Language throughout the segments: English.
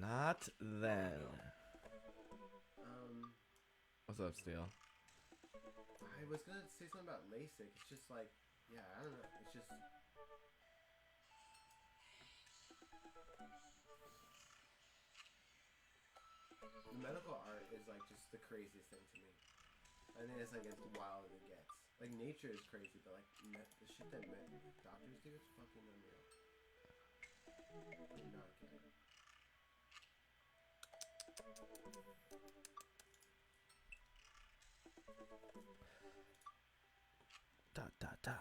Not then. What's up, Steele? I was gonna say something about LASIK. It's just like, yeah, I don't know. It's just. The medical art is like just the craziest thing to me. I think it's like as wild as it gets. Like nature is crazy, but like the shit that doctors do is fucking unreal. I'm not kidding. Da da da.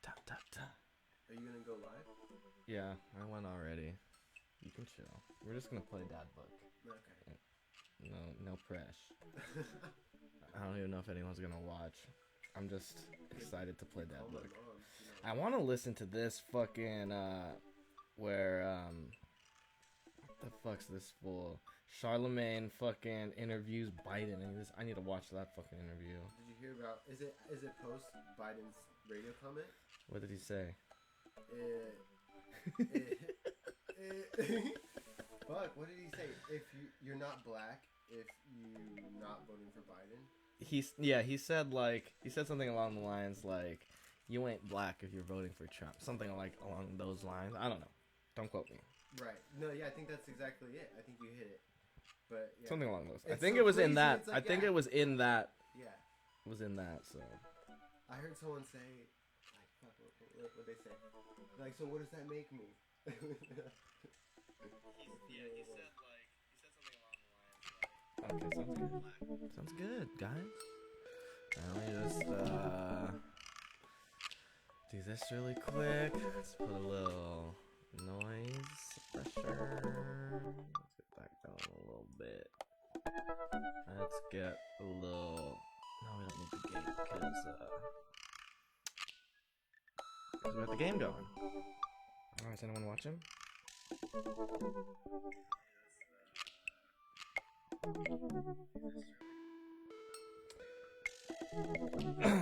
Da da da. Are you gonna go live? Yeah, I went already. You can chill. We're just gonna play Dadbook. Okay. No press. I don't even know if anyone's gonna watch. I'm just excited to play Dadbook. I want to listen to this fucking where what the fuck's this fool? Charlemagne fucking interviews Biden, and I need to watch that fucking interview. Did you hear about? Is it post Biden's radio comment? What did he say? Fuck, what did he say? If you're not black, if you're not voting for Biden. He said something along the lines like, you ain't black if you're voting for Trump. Something like along those lines. I don't know. Don't quote me. Right. No, yeah, I think that's exactly it. I think you hit it. But yeah. Something along those. It's I think so it was crazy, in that. it's like, I think yeah. it was in that. Yeah. It was in that. So. I heard someone say, like, fuck, what they say? Like, so what does that make me? He said something along the lines. Okay, sounds good, guys. Let me just do this really quick. Let's put a little noise suppressor. Let's get that going a little bit. Let's get a little. No, we don't need the gate because we got the game going. Alright, is anyone watching?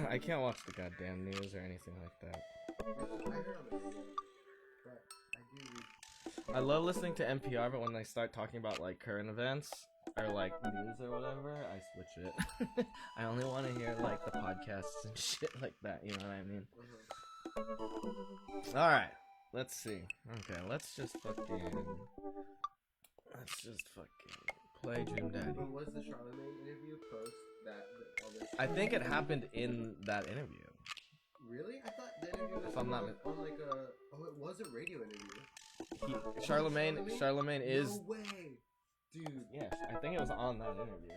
I can't watch the goddamn news or anything like that. I heard on the radio, but I do read. I love listening to NPR, but when they start talking about like current events or like news or whatever, I switch it. I only want to hear like the podcasts and shit like that. You know what I mean? All right, let's see. Okay, let's just fucking play Dream Daddy. But was the Charlemagne interview post that all this? I think it happened in that interview. Really? I thought the interview was If I'm not on like a. Oh, it was a radio interview. Charlemagne is. No way, dude. Yes, I think it was on that interview.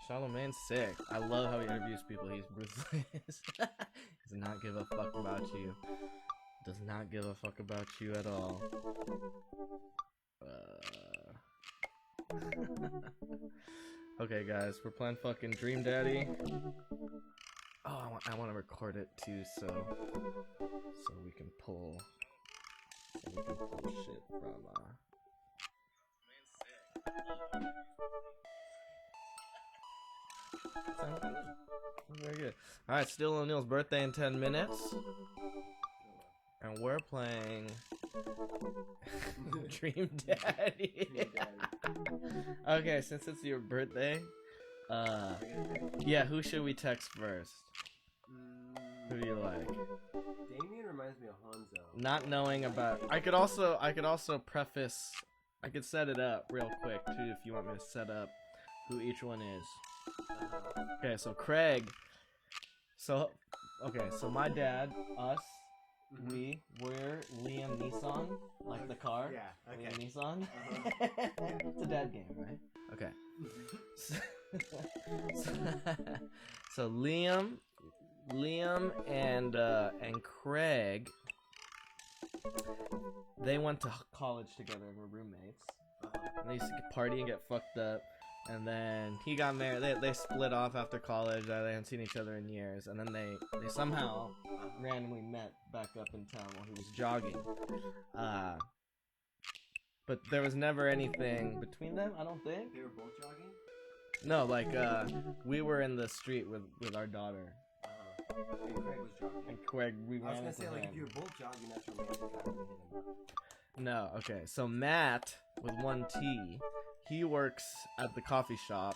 Charlemagne's sick. I love how he interviews people. He's ruthless. Does not give a fuck about you. Does not give a fuck about you at all. Okay, guys, we're playing fucking Dream Daddy. Oh, I want to record it too, so we can pull shit from Very good. Alright, still O'Neill's birthday in 10 minutes. And we're playing Dream Daddy. Okay, since it's your birthday, yeah, who should we text first? Who do you like? Damien reminds me of Hanzo. Not knowing about, I could also preface, I could set it up real quick too if you want me to set up who each one is. Okay, so Craig. So my dad, us, we're Liam Neeson, like the car. Yeah, okay. Liam Neeson. It's a dad game, right? Okay. So Liam and Craig, they went to college together and were roommates. And they used to party and get fucked up. And then he got married. They split off after college. They hadn't seen each other in years. And then they somehow randomly met back up in town while he was jogging. But there was never anything between them, I don't think. They were both jogging? No, like, we were in the street with our daughter. And Craig was jogging. And Craig, we I was ran gonna into say, like, him. if you were both jogging, that's romantic. I would hit him up. No, okay. So Matt with one T, he works at the coffee shop,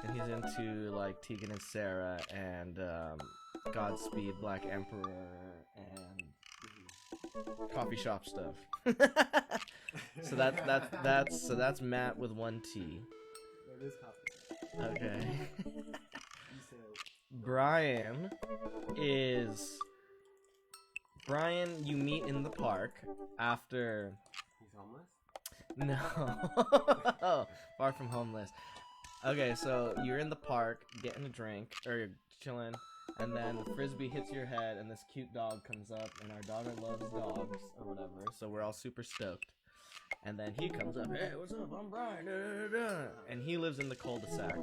and he's into like Tegan and Sarah and Godspeed, Black Emperor, and coffee shop stuff. So that's Matt with one T. That is coffee. Okay. You said Brian you meet in the park after. he's homeless? No. Far from homeless. Okay, so you're in the park getting a drink, or you're chilling, and then the frisbee hits your head, and this cute dog comes up, and our daughter loves dogs, or whatever, so we're all super stoked. And then he comes up, hey, what's up, I'm Brian, da, da, da. And he lives in the cul-de-sac.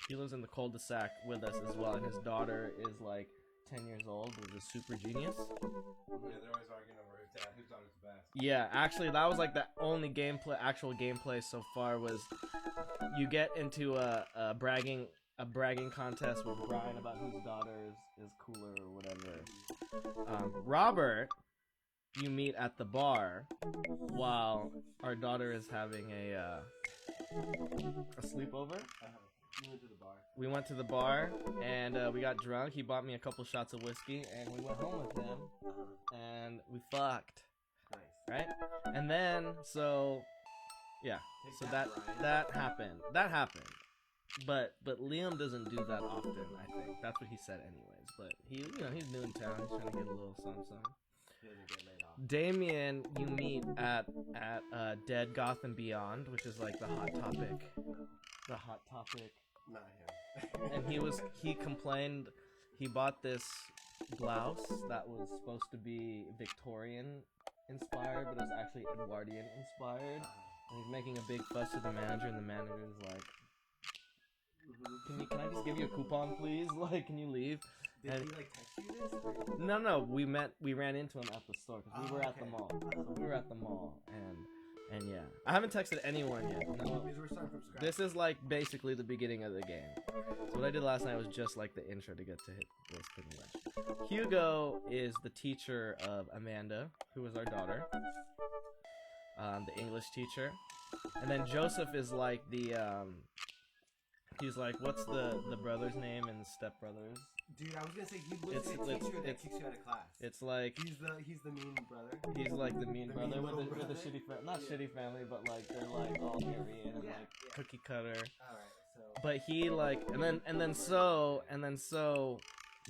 He lives in the cul-de-sac with us as well, and his daughter is like 10 years old, is a super genius. Yeah, they're always arguing over whose daughter's the best. Yeah, actually, that was like the only actual gameplay so far was you get into a bragging contest with Brian about whose daughter is cooler or whatever. Robert, you meet at the bar while our daughter is having a sleepover. We went to the bar and we got drunk. He bought me a couple shots of whiskey and we went home with him and we fucked. Nice. Right? And then so that happened. But Liam doesn't do that often, I think. That's what he said anyways. But he's new in town. He's trying to get a little something. He doesn't get laid off. Damien, you meet at Dead Goth and Beyond, which is like the hot topic. The hot topic. Not him. And he complained he bought this blouse that was supposed to be Victorian inspired, but it was actually Edwardian inspired. And he's making a big fuss to the manager, and the manager is like, can I just give you a coupon, please? Like, can you leave? Did he like text you this? Or? No, we ran into him at the store because we were at the mall. So we were at the mall, and yeah, I haven't texted anyone yet. No, Because we're starting from scratch. this is like basically the beginning of the game. So what I did last night was just like the intro to get to hit this pretty much. Hugo is the teacher of Amanda, who is our daughter, the English teacher, and then Joseph is like the he's like, what's the brother's name in Step Brothers? Dude, I was gonna say he was the teacher that kicks you out of class. It's like He's the mean brother. he's like the mean The brother mean with little the brother? shitty not shitty family, but like they're like all Aryan and like cookie cutter. Alright, so But he like and then so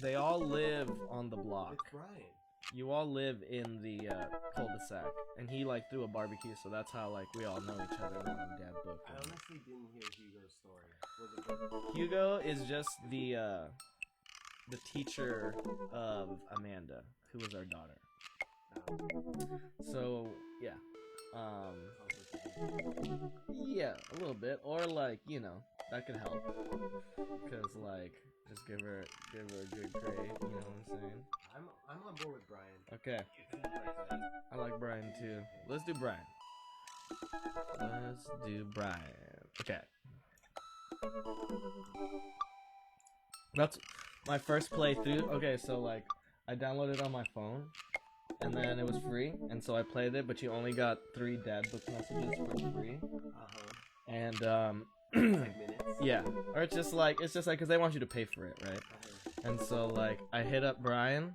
they all live on the block. it's Brian. You all live in the cul-de-sac, and he like threw a barbecue, so that's how like we all know each other on Dadbook. I honestly didn't hear Hugo's story. Was it good? Hugo is just the teacher of Amanda, who is our daughter. So yeah, yeah, a little bit, or like that could help, because like just give her a good grade. You know what I'm saying? I'm on board with Brian. Okay, I like Brian too. Let's do Brian. Okay. That's my first playthrough. Okay, so like I downloaded it on my phone, and then it was free, and so I played it. But you only got 3 Dadbook messages for free, and Like minutes. yeah, or it's just like because they want you to pay for it, right? And so like I hit up Brian,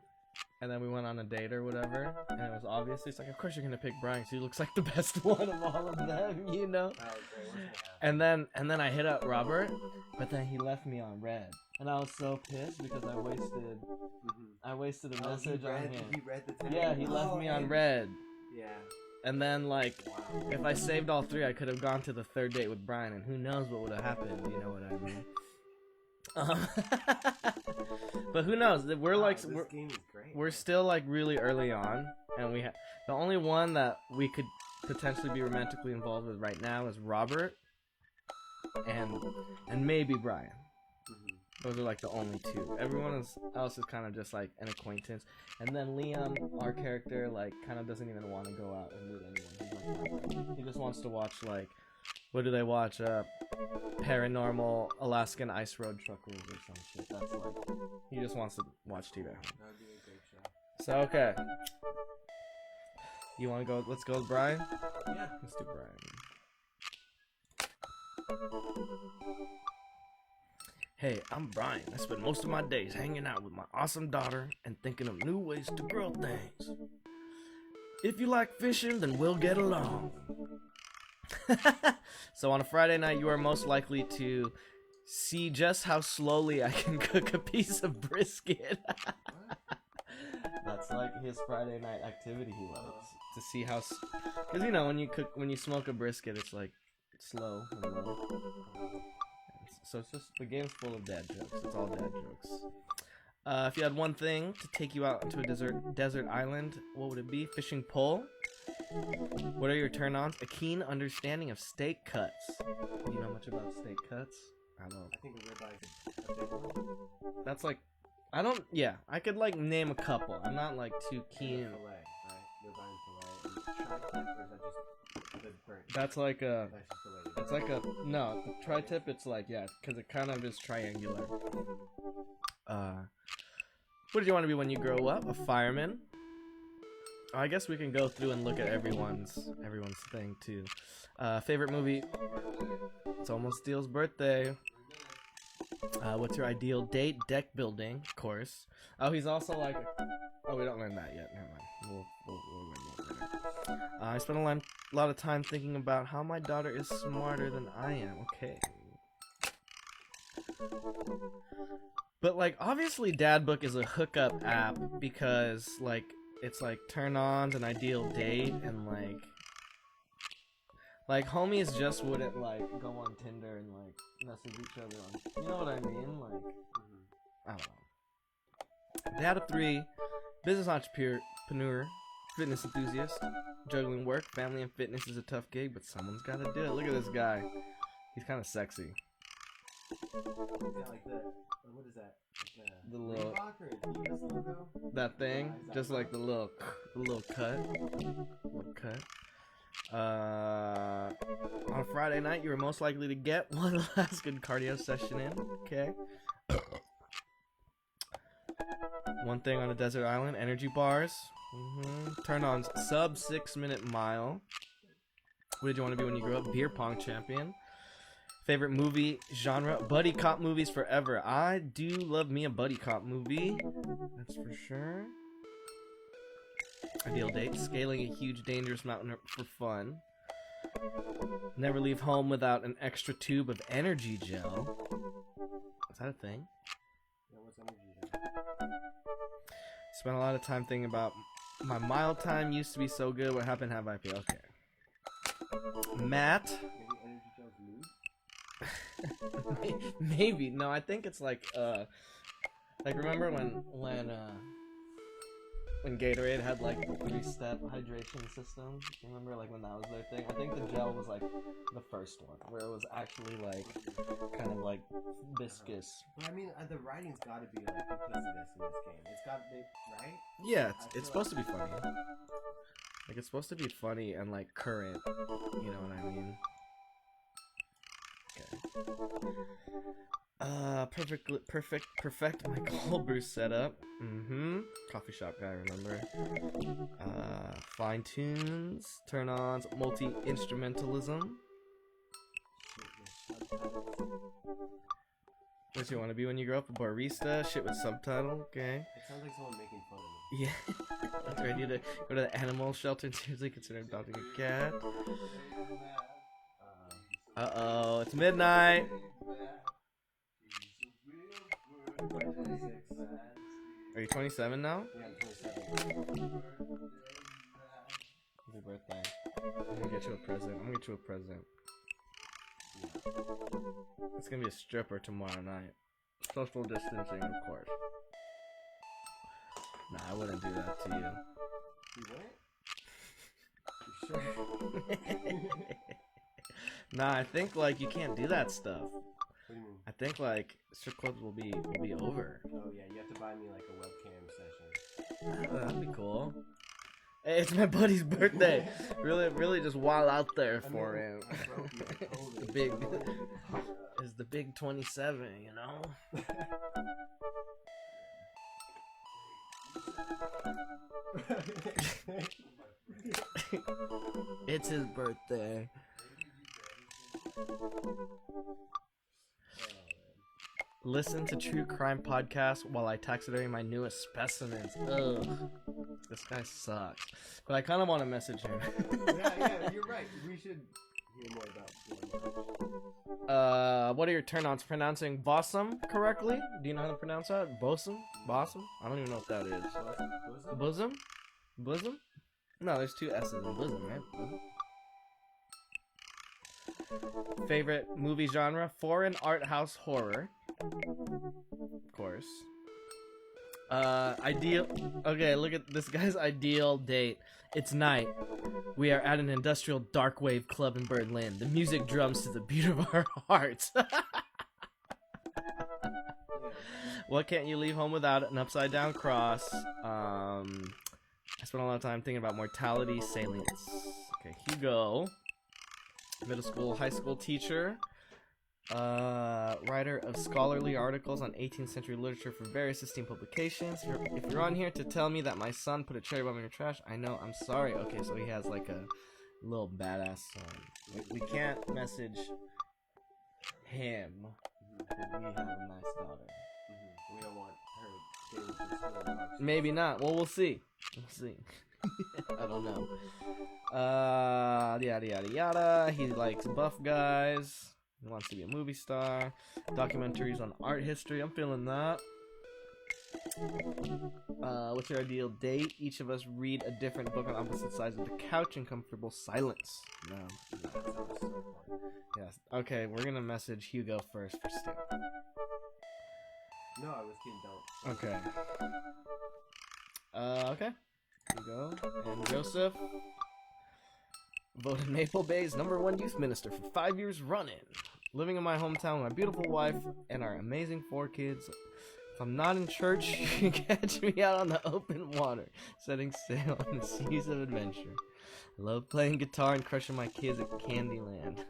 and then we went on a date or whatever, and it was obvious. It's like, of course you're gonna pick Brian, because he looks like the best one of all of them, you know. And then I hit up Robert, but then he left me on red, and I was so pissed because I wasted a message on him. He read the text. Yeah, he left me on red. Yeah. And then like, if I saved all 3, I could have gone to the 3rd date with Brian, and who knows what would have happened. You know what I mean? But who knows? We're like this game is great. we're still like really early on, and the only one that we could potentially be romantically involved with right now is Robert, and maybe Brian. Those are like the only 2. Everyone else is kind of just like an acquaintance. And then Liam, our character, like kind of doesn't even want to go out and meet anyone. He just wants to watch like What do they watch? Paranormal Alaskan Ice Road Truckers or some shit. That's like he just wants to watch TV at home. That would be a great show. So okay, you want to go? Let's go with Brian. Yeah. Let's do Brian. Hey, I'm Brian. I spend most of my days hanging out with my awesome daughter and thinking of new ways to grow things. If you like fishing, then we'll get along. So on a Friday night, you are most likely to see just how slowly I can cook a piece of brisket. That's like his Friday night activity he loves. To see how, because you know when you smoke a brisket, it's like slow and low. So it's just the game's full of dad jokes. It's all dad jokes. If you had one thing to take you out to a desert island, what would it be? Fishing pole. What are your turn-ons? A keen understanding of steak cuts. Do you know much about steak cuts? I don't know. I think a ribeye is a big one. That's like, I don't. Yeah, I could like name a couple. I'm not like too keen. Filet, right? Ribeye and filet. And tri-tip, or is that just the burnt? That's like a. That's just filet. It's like a no. The tri-tip. It's like yeah, because it kind of is triangular. What did you want to be when you grow up? A fireman. I guess we can go through and look at everyone's thing too. Favorite movie? It's almost Steele's birthday. What's your ideal date? Deck building, of course. Oh, he's also like. Oh, we don't learn that yet. Never mind. We'll learn that later. I spent a lot of time thinking about how my daughter is smarter than I am. Okay. But like, obviously, Dadbook is a hookup app because like. It's like turn-ons, an ideal date, and like homies just wouldn't like go on Tinder and like message each other on. You know what I mean? Like, I don't know. Dad of 3, business entrepreneur, fitness enthusiast, juggling work, family, and fitness is a tough gig, but someone's got to do it. Look at this guy. He's kind of sexy. Yeah, like what is that? The little Reebok or Adidas logo? that thing, just like the little cut. On a Friday night, you were most likely to get one last good cardio session in. Okay. One thing on a desert island: energy bars. Turn on sub 6-minute mile. What did you want to be when you grew up? Beer pong champion. Favorite movie genre? Buddy cop movies forever. I do love me a buddy cop movie. That's for sure. Ideal date? Scaling a huge dangerous mountain for fun. Never leave home without an extra tube of energy gel. Is that a thing? Yeah, what's energy gel? Spent a lot of time thinking about my mile time used to be so good. What happened? Have I paid? Okay. Matt. Maybe energy gel's lube? Maybe. No, I think it's like remember when Gatorade had like the 3-step hydration system? Remember like when that was their thing? I think the gel was like the first one where it was actually like kind of like viscous. But I mean, the writing's gotta be like because of this in this game. It's gotta be, right? Yeah, it's supposed to be funny. Like it's supposed to be funny and like current. You know what I mean? Okay. Perfect my cold brew setup. Coffee shop guy, remember? Fine tunes, turn-ons, multi-instrumentalism. What you want to be when you grow up? A barista? Shit with subtitle? Okay. It sounds like someone making fun of me. Yeah. Ready to go to the animal shelter and seriously consider adopting a cat? Uh-oh, it's midnight. Are you 27 now? Yeah, I'm 27. Happy birthday. I'm gonna get you a present. It's gonna be a stripper tomorrow night. Social distancing, of course. Nah, I wouldn't do that to you. You what? You sure? Nah, I think like you can't do that stuff. What do you mean? I think like strip clubs will be over. Oh yeah, you have to buy me like a webcam session. That'd be cool. Hey, it's my buddy's birthday. Really just wild out there for him. The big is the big 27, you know? It's his birthday. Listen to true crime podcasts while I taxidermy my newest specimens. Ugh. This guy sucks. But I kind of want to message him. Yeah, you're right. We should hear more about what are your turn-ons? Pronouncing bosom correctly? Do you know how to pronounce that? Bosom? Bosom? I don't even know what that is. Bosom? Bosom? No, there's two S's in bosom, right? Bosom. Favorite movie genre? Foreign art house horror. Of course. Ideal. Okay, look at this guy's ideal date. It's night. We are at an industrial dark wave club in Berlin. The music drums to the beat of our hearts. What can't you leave home without? An upside down cross. I spent a lot of time thinking about mortality, salience. Okay, Hugo. Middle school, high school teacher. Writer of scholarly articles on 18th century literature for various esteemed publications. If you're on here to tell me that my son put a cherry bomb in your trash, I know, I'm sorry. Okay, so he has like a little badass son. We can't message him because we have a nice daughter. We don't want her. Maybe not. Well, we'll see. We'll see. I don't know. Yada yada yada. He likes buff guys. He wants to be a movie star. Documentaries on art history. I'm feeling that. What's your ideal date? Each of us read a different book on opposite sides of the couch in comfortable silence. No. Yes. Okay, we're gonna message Hugo first for Stu. No, I was kidding. Don't. Okay. Okay. Hugo and Joseph. Voted Maple Bay's #1 youth minister for 5 years running. Living in my hometown with my beautiful wife and our amazing 4 kids. If I'm not in church, you can catch me out on the open water, setting sail on the seas of adventure. I love playing guitar and crushing my kids at Candyland.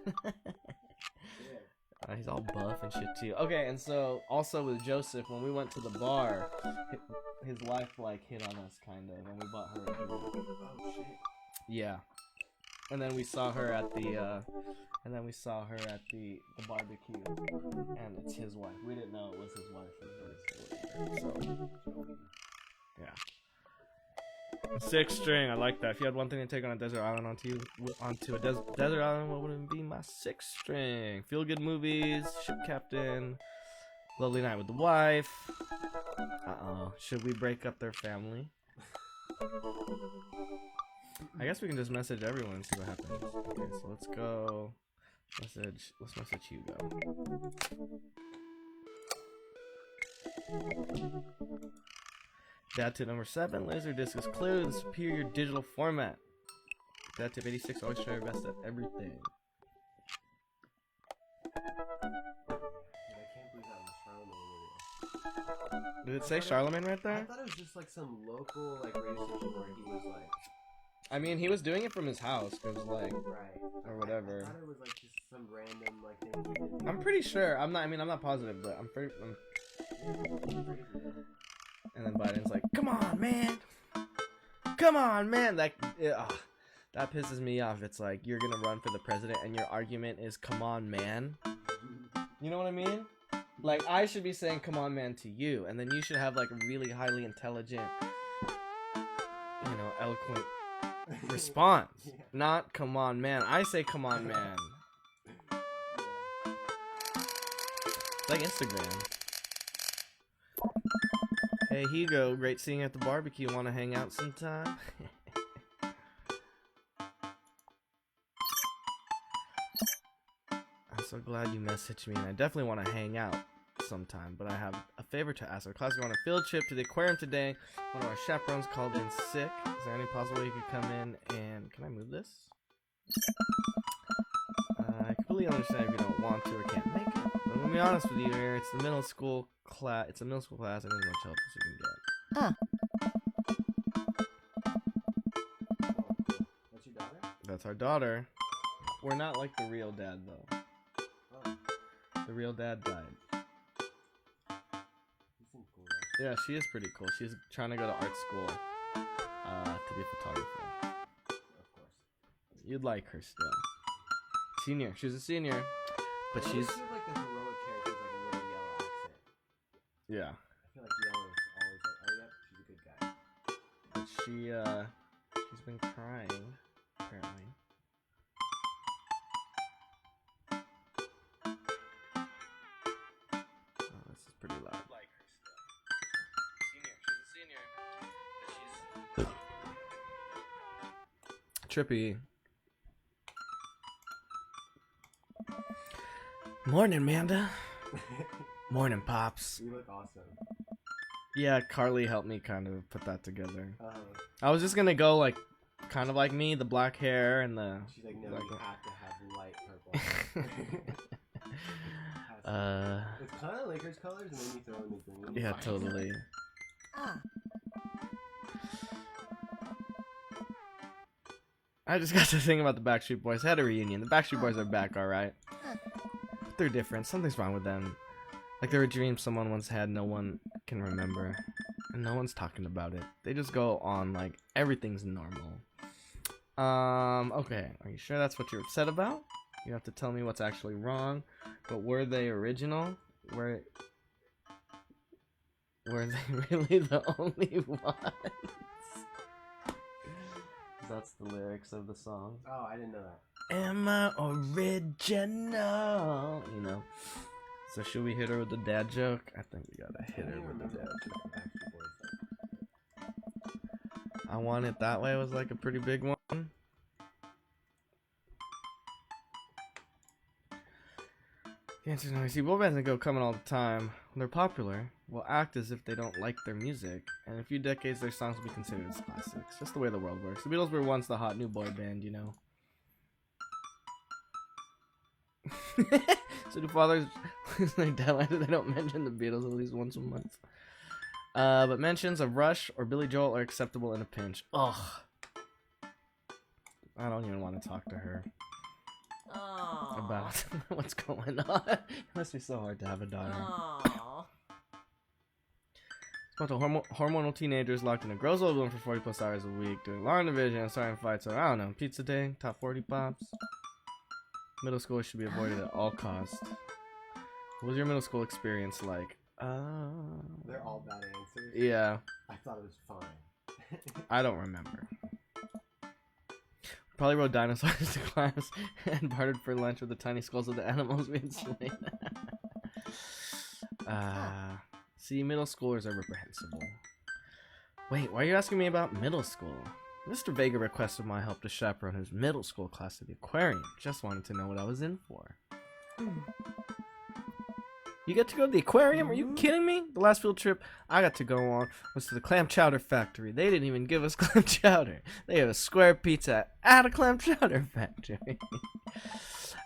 He's all buff and shit too. Okay, and so also with Joseph, when we went to the bar, his wife like hit on us kind of, and we bought her a drink. Oh shit. Yeah. And then we saw her at the barbecue, and it's his wife. We didn't know it was his wife. So, yeah. 6 string, I like that. If you had one thing to take on a desert island onto a desert island, what would it be? My 6 string. Feel good movies, ship captain, lovely night with the wife. Should we break up their family? I guess we can just message everyone and see what happens. Okay, so let's go. Let's message Hugo. Dad tip #7, Laserdisc is clearly the superior digital format. Dad tip 86, always try your best at everything. I can't believe that was Charlemagne. Did it say Charlemagne right I there? thought it was just like some local like radio station where he was like. I mean, he was doing it from his house, cause like, Right. or whatever. I thought it was like just some random like thing he did. I'm pretty sure. I'm not positive, but I'm pretty. And then Biden's like, "Come on, man! Come on, man!" That pisses me off. It's like you're gonna run for the president, and your argument is, "Come on, man." You know what I mean? Like I should be saying, "Come on, man," to you, and then you should have like a really highly intelligent, eloquent response. Yeah. Not "Come on, man." I say, "Come on, man." It's like Instagram. Hey Hugo, great seeing you at the barbecue. Want to hang out sometime? I'm so glad you messaged me, and I definitely want to hang out sometime, but I have a favor to ask. Our class is on a field trip to the aquarium today. One of our chaperones called in sick. Is there any possible way you could come in and... Can I move this? I completely understand if you don't want to or can't make it. But I'm gonna be honest with you here. It's a middle school class. I need as much help as you can get. That's our daughter. We're not like the real dad, though. Oh, The real dad died. you seem cool though. Yeah, she is pretty cool. She's trying to go to art school to be a photographer. Of course. You'd like her still. Senior. She's a senior. But Well, she's... She was like the heroic character with like a little yellow accent. Yeah. I feel like yellow is always like, oh yep, she's a good guy. But she's been crying, apparently. Oh, this is pretty loud. Like her still. Senior. She's a senior. But she's... Trippy. Morning, Amanda. Morning, Pops. You look awesome. Yeah, Carly helped me kind of put that together. Uh-huh. I was just gonna go like, kind of like me, the black hair and the... She's like, no, black you have to have light purple. It's kind of Lakers colors and then you throw in the green. Yeah, totally. I just got to think about the Backstreet Boys. They had a reunion. The Backstreet Boys are back, alright. But they're different. Something's wrong with them. Like they're a dream someone once had, no one can remember. And no one's talking about it. They just go on like everything's normal. Okay. Are you sure that's what you're upset about? You have to tell me what's actually wrong. But were they original? Were they really the only ones? That's the lyrics of the song. Oh, I didn't know that. Am I original? You know. So should we hit her with the dad joke? I think we gotta hit her with the dad joke. I Want It That Way was like a pretty big one. The answer's no. You see, boy bands that go coming all the time. When they're popular, will act as if they don't like their music. And in a few decades, their songs will be considered as classics. Just the way the world works. The Beatles were once the hot new boy band, you know. So do fathers like that? They don't mention the Beatles at least once a month. But mentions of Rush or Billy Joel are acceptable in a pinch. Ugh. I don't even want to talk to her about what's going on. It must be so hard to have a daughter. It's about the hormonal teenagers locked in a gross old room for 40 plus hours a week, doing long division and starting fights. So I don't know. Pizza day, top 40 pops. Middle school should be avoided at all costs. What was your middle school experience like? They're all bad answers. Yeah. I thought it was fine. I don't remember. Probably rode dinosaurs to class and bartered for lunch with the tiny skulls of the animals we had slain. See, middle schoolers are reprehensible. Wait, why are you asking me about middle school? Mr. Vega requested my help to chaperone his middle school class to the aquarium. Just wanted to know what I was in for. You get to go to the aquarium? Are you kidding me? The last field trip I got to go on was to the clam chowder factory. They didn't even give us clam chowder. They have a square pizza at a clam chowder factory.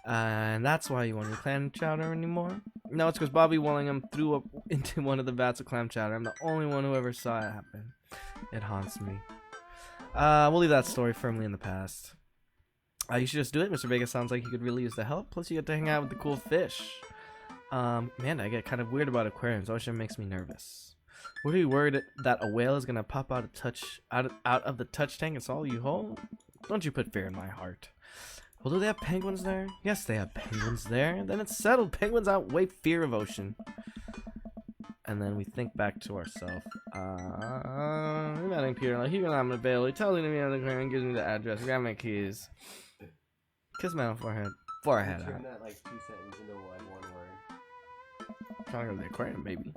And that's why you want your clam chowder anymore? No, it's because Bobby Willingham threw up into one of the vats of clam chowder. I'm the only one who ever saw it happen. It haunts me. We'll leave that story firmly in the past. You should just do it. Mr. Vega sounds like he could really use the help. Plus, you get to hang out with the cool fish. Man, I get kind of weird about aquariums. Ocean makes me nervous. What are you worried that a whale is gonna pop out of the touch tank and swallow you whole? Don't you put fear in my heart. Well, do they have penguins there? Yes, they have penguins there. Then it's settled. Penguins outweigh fear of ocean. And then we think back to ourselves. Emailing Peter, like, I'm not available. He tells me to be on the aquarium and gives me the address. Grab my keys. Kiss my own forehead. Forehead. Turn that like 2 sentences into one word. Trying to go to the aquarium, baby.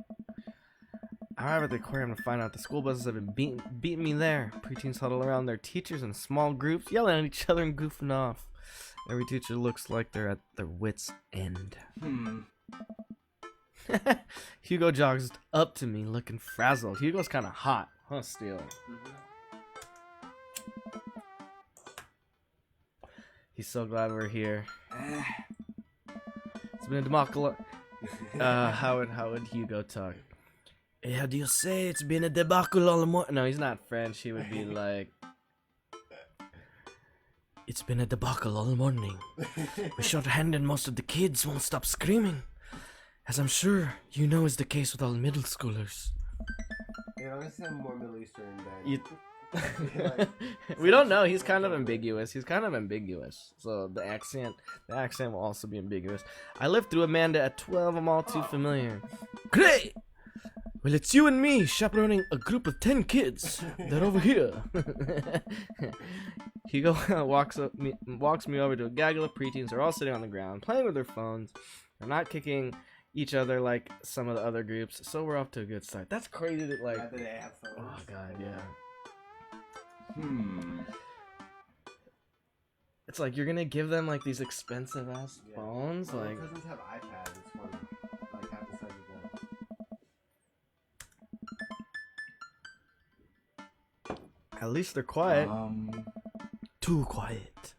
I arrive at the aquarium to find out the school buses have been beating me there. Preteens huddle around their teachers in small groups, yelling at each other and goofing off. Every teacher looks like they're at their wits' end. Hugo jogs up to me looking frazzled. Hugo's kind of hot, huh, Steele? He's so glad we're here. It's been a debacle. How would Hugo talk? Hey, how do you say it's been a debacle all the morning? No, he's not French. He would be like, It's been a debacle all morning. We short-handed most of the kids won't stop screaming. As I'm sure you know is the case with all middle schoolers. Yeah, I'm gonna sound more Middle Eastern than... You... Like, we don't know. He's kind of ambiguous. So the accent will also be ambiguous. I lived through Amanda at 12. I'm all too familiar. Great! Well, it's you and me chaperoning a group of 10 kids. They're over here. Hugo walks me over to a gaggle of preteens. They're all sitting on the ground, playing with their phones. They're not kicking each other like some of the other groups, so we're off to a good start. That's crazy that, like... Not that they have phones. Oh, God, yeah. It's like you're gonna give them, like, these expensive-ass phones, well, like... cousins have iPads, it's funny. Like, half the size of that. At least they're quiet. Too quiet.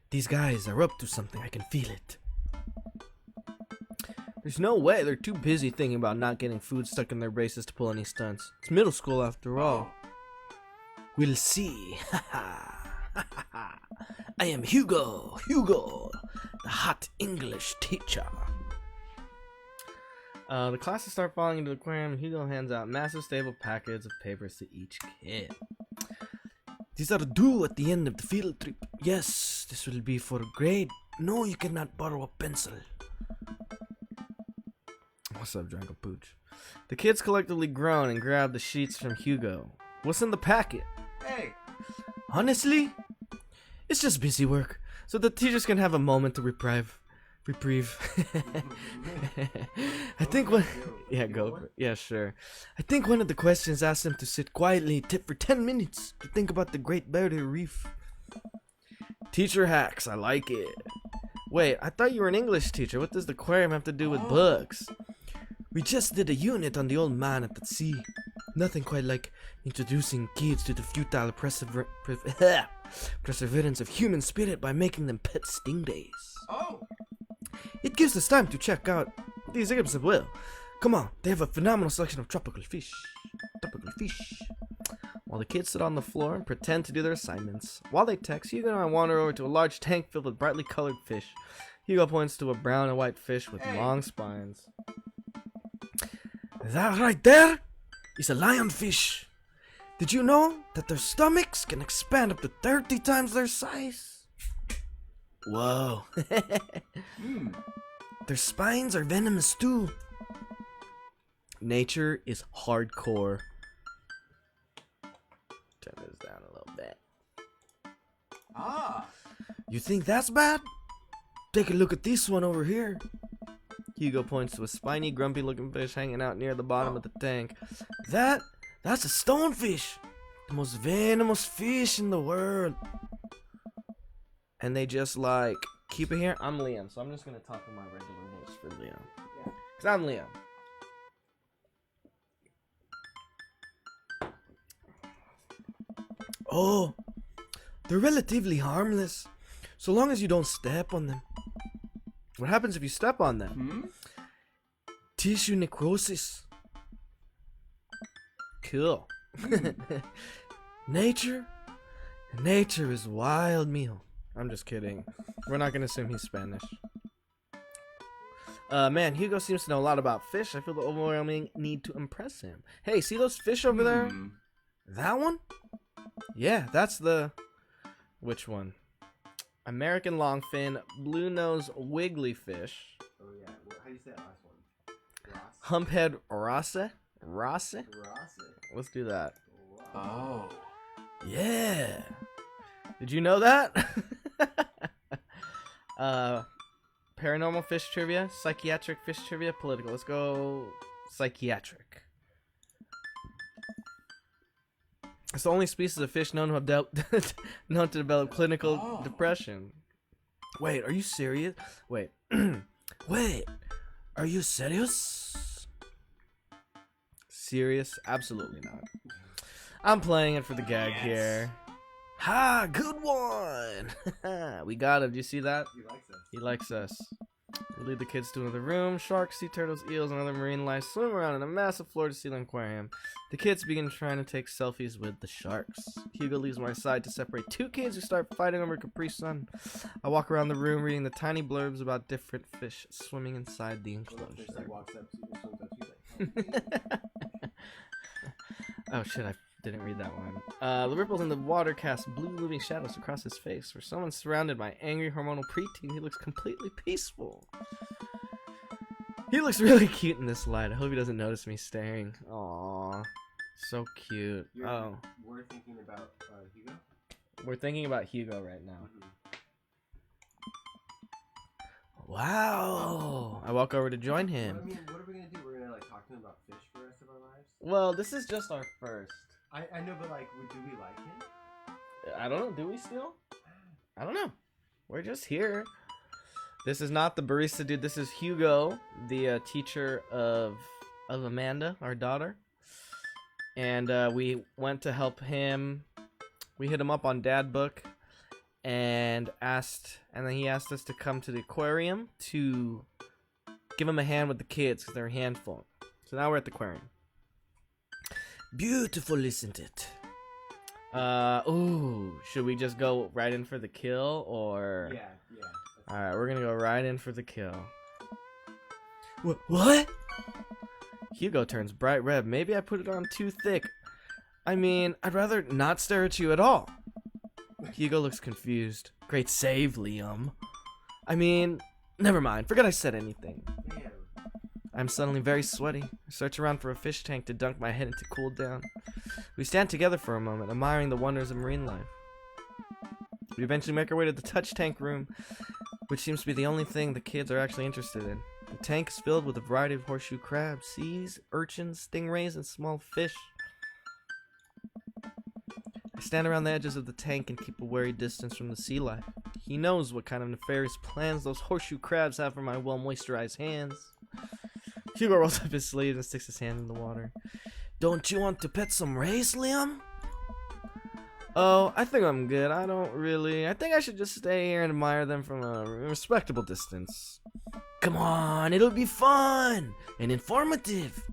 These guys are up to something. I can feel it. There's no way. They're too busy thinking about not getting food stuck in their braces to pull any stunts. It's middle school after all. We'll see. I am Hugo, the hot English teacher. The classes start falling into the aquarium. Hugo hands out massive stable packets of papers to each kid. These are due at the end of the field trip. Yes, this will be for grade. No, you cannot borrow a pencil. What's up, Draco Pooch? The kids collectively groan and grab the sheets from Hugo. What's in the packet? Hey! Honestly, it's just busy work, so the teachers can have a moment to reprieve. I think one... Yeah, go. Yeah, sure. I think one of the questions asked them to sit quietly for 10 minutes to think about the Great Barrier Reef. Teacher hacks, I like it. Wait, I thought you were an English teacher. What does the aquarium have to do with books? We just did a unit on the old man at the sea. Nothing quite like introducing kids to the futile perseverance of human spirit by making them pet stingrays. Oh! It gives us time to check out the exhibits as well. Come on, they have a phenomenal selection of tropical fish. While the kids sit on the floor and pretend to do their assignments. While they text, Hugo and I wander over to a large tank filled with brightly colored fish. Hugo points to a brown and white fish with long spines. That right there is a lionfish. Did you know that their stomachs can expand up to 30 times their size? Whoa. Their spines are venomous too. Nature is hardcore. Turn this down a little bit. You think that's bad? Take a look at this one over here. Hugo points to a spiny, grumpy-looking fish hanging out near the bottom of the tank. That's a stonefish, the most venomous fish in the world. And they just like keep it here. I'm Liam, so I'm just gonna talk in my regular voice for Liam. Yeah. Cause I'm Liam. Oh, they're relatively harmless, so long as you don't step on them. What happens if you step on them? Tissue necrosis. Cool. Nature is wild meal. I'm just kidding. We're not gonna assume he's Spanish. Man, Hugo seems to know a lot about fish. I feel the overwhelming need to impress him. Hey, see those fish over there? That one? Yeah, that's the... Which one? American longfin, blue nose wiggly fish. Oh yeah, how do you say that last one? Humphead Rosse? Let's do that. Wow. Oh. Yeah. Did you know that? Paranormal fish trivia, psychiatric fish trivia, political. Let's go psychiatric. It's the only species of fish known to have known to develop clinical depression. Wait, are you serious? Wait. Wait. Are you serious? Serious? Absolutely not. I'm playing it for the gag here. Ha! Good one! We got him. Do you see that? He likes us. He likes us. We lead the kids to another room. Sharks, sea turtles, eels, and other marine life swim around in a massive floor-to-ceiling aquarium. The kids begin trying to take selfies with the sharks. Hugo leaves my side to separate two kids who start fighting over Capri Sun. I walk around the room reading the tiny blurbs about different fish swimming inside the enclosure. Oh shit, I didn't read that one. The ripples in the water cast blue moving shadows across his face. For someone surrounded by angry hormonal preteen, he looks completely peaceful. He looks really cute in this light. I hope he doesn't notice me staring. Aww. So cute. We're thinking about Hugo? We're thinking about Hugo right now. Mm-hmm. Wow. I walk over to join him. What are we gonna do? We're gonna like talk to him about fish for the rest of our lives? Well, this is just our first. I know, but like, do we like him? I don't know. Do we still? I don't know. We're just here. This is not the barista dude. This is Hugo, the teacher of Amanda, our daughter. And we went to help him. We hit him up on Dadbook and then he asked us to come to the aquarium to give him a hand with the kids because they're a handful. So now we're at the aquarium. Beautiful, isn't it? Ooh, should we just go right in for the kill, or? Yeah. Alright, we're gonna go right in for the kill. What? Hugo turns bright red. Maybe I put it on too thick. I mean, I'd rather not stare at you at all. Hugo looks confused. Great save, Liam. I mean, never mind. Forget I said anything. Damn. I'm suddenly very sweaty. I search around for a fish tank to dunk my head into to cool down. We stand together for a moment, admiring the wonders of marine life. We eventually make our way to the touch tank room, which seems to be the only thing the kids are actually interested in. The tank is filled with a variety of horseshoe crabs, seas, urchins, stingrays, and small fish. I stand around the edges of the tank and keep a wary distance from the sea life. He knows what kind of nefarious plans those horseshoe crabs have for my well-moisturized hands. Hugo rolls up his sleeves and sticks his hand in the water. Don't you want to pet some rays, Liam? Oh, I think I'm good. I think I should just stay here and admire them from a respectable distance. Come on, it'll be fun and informative.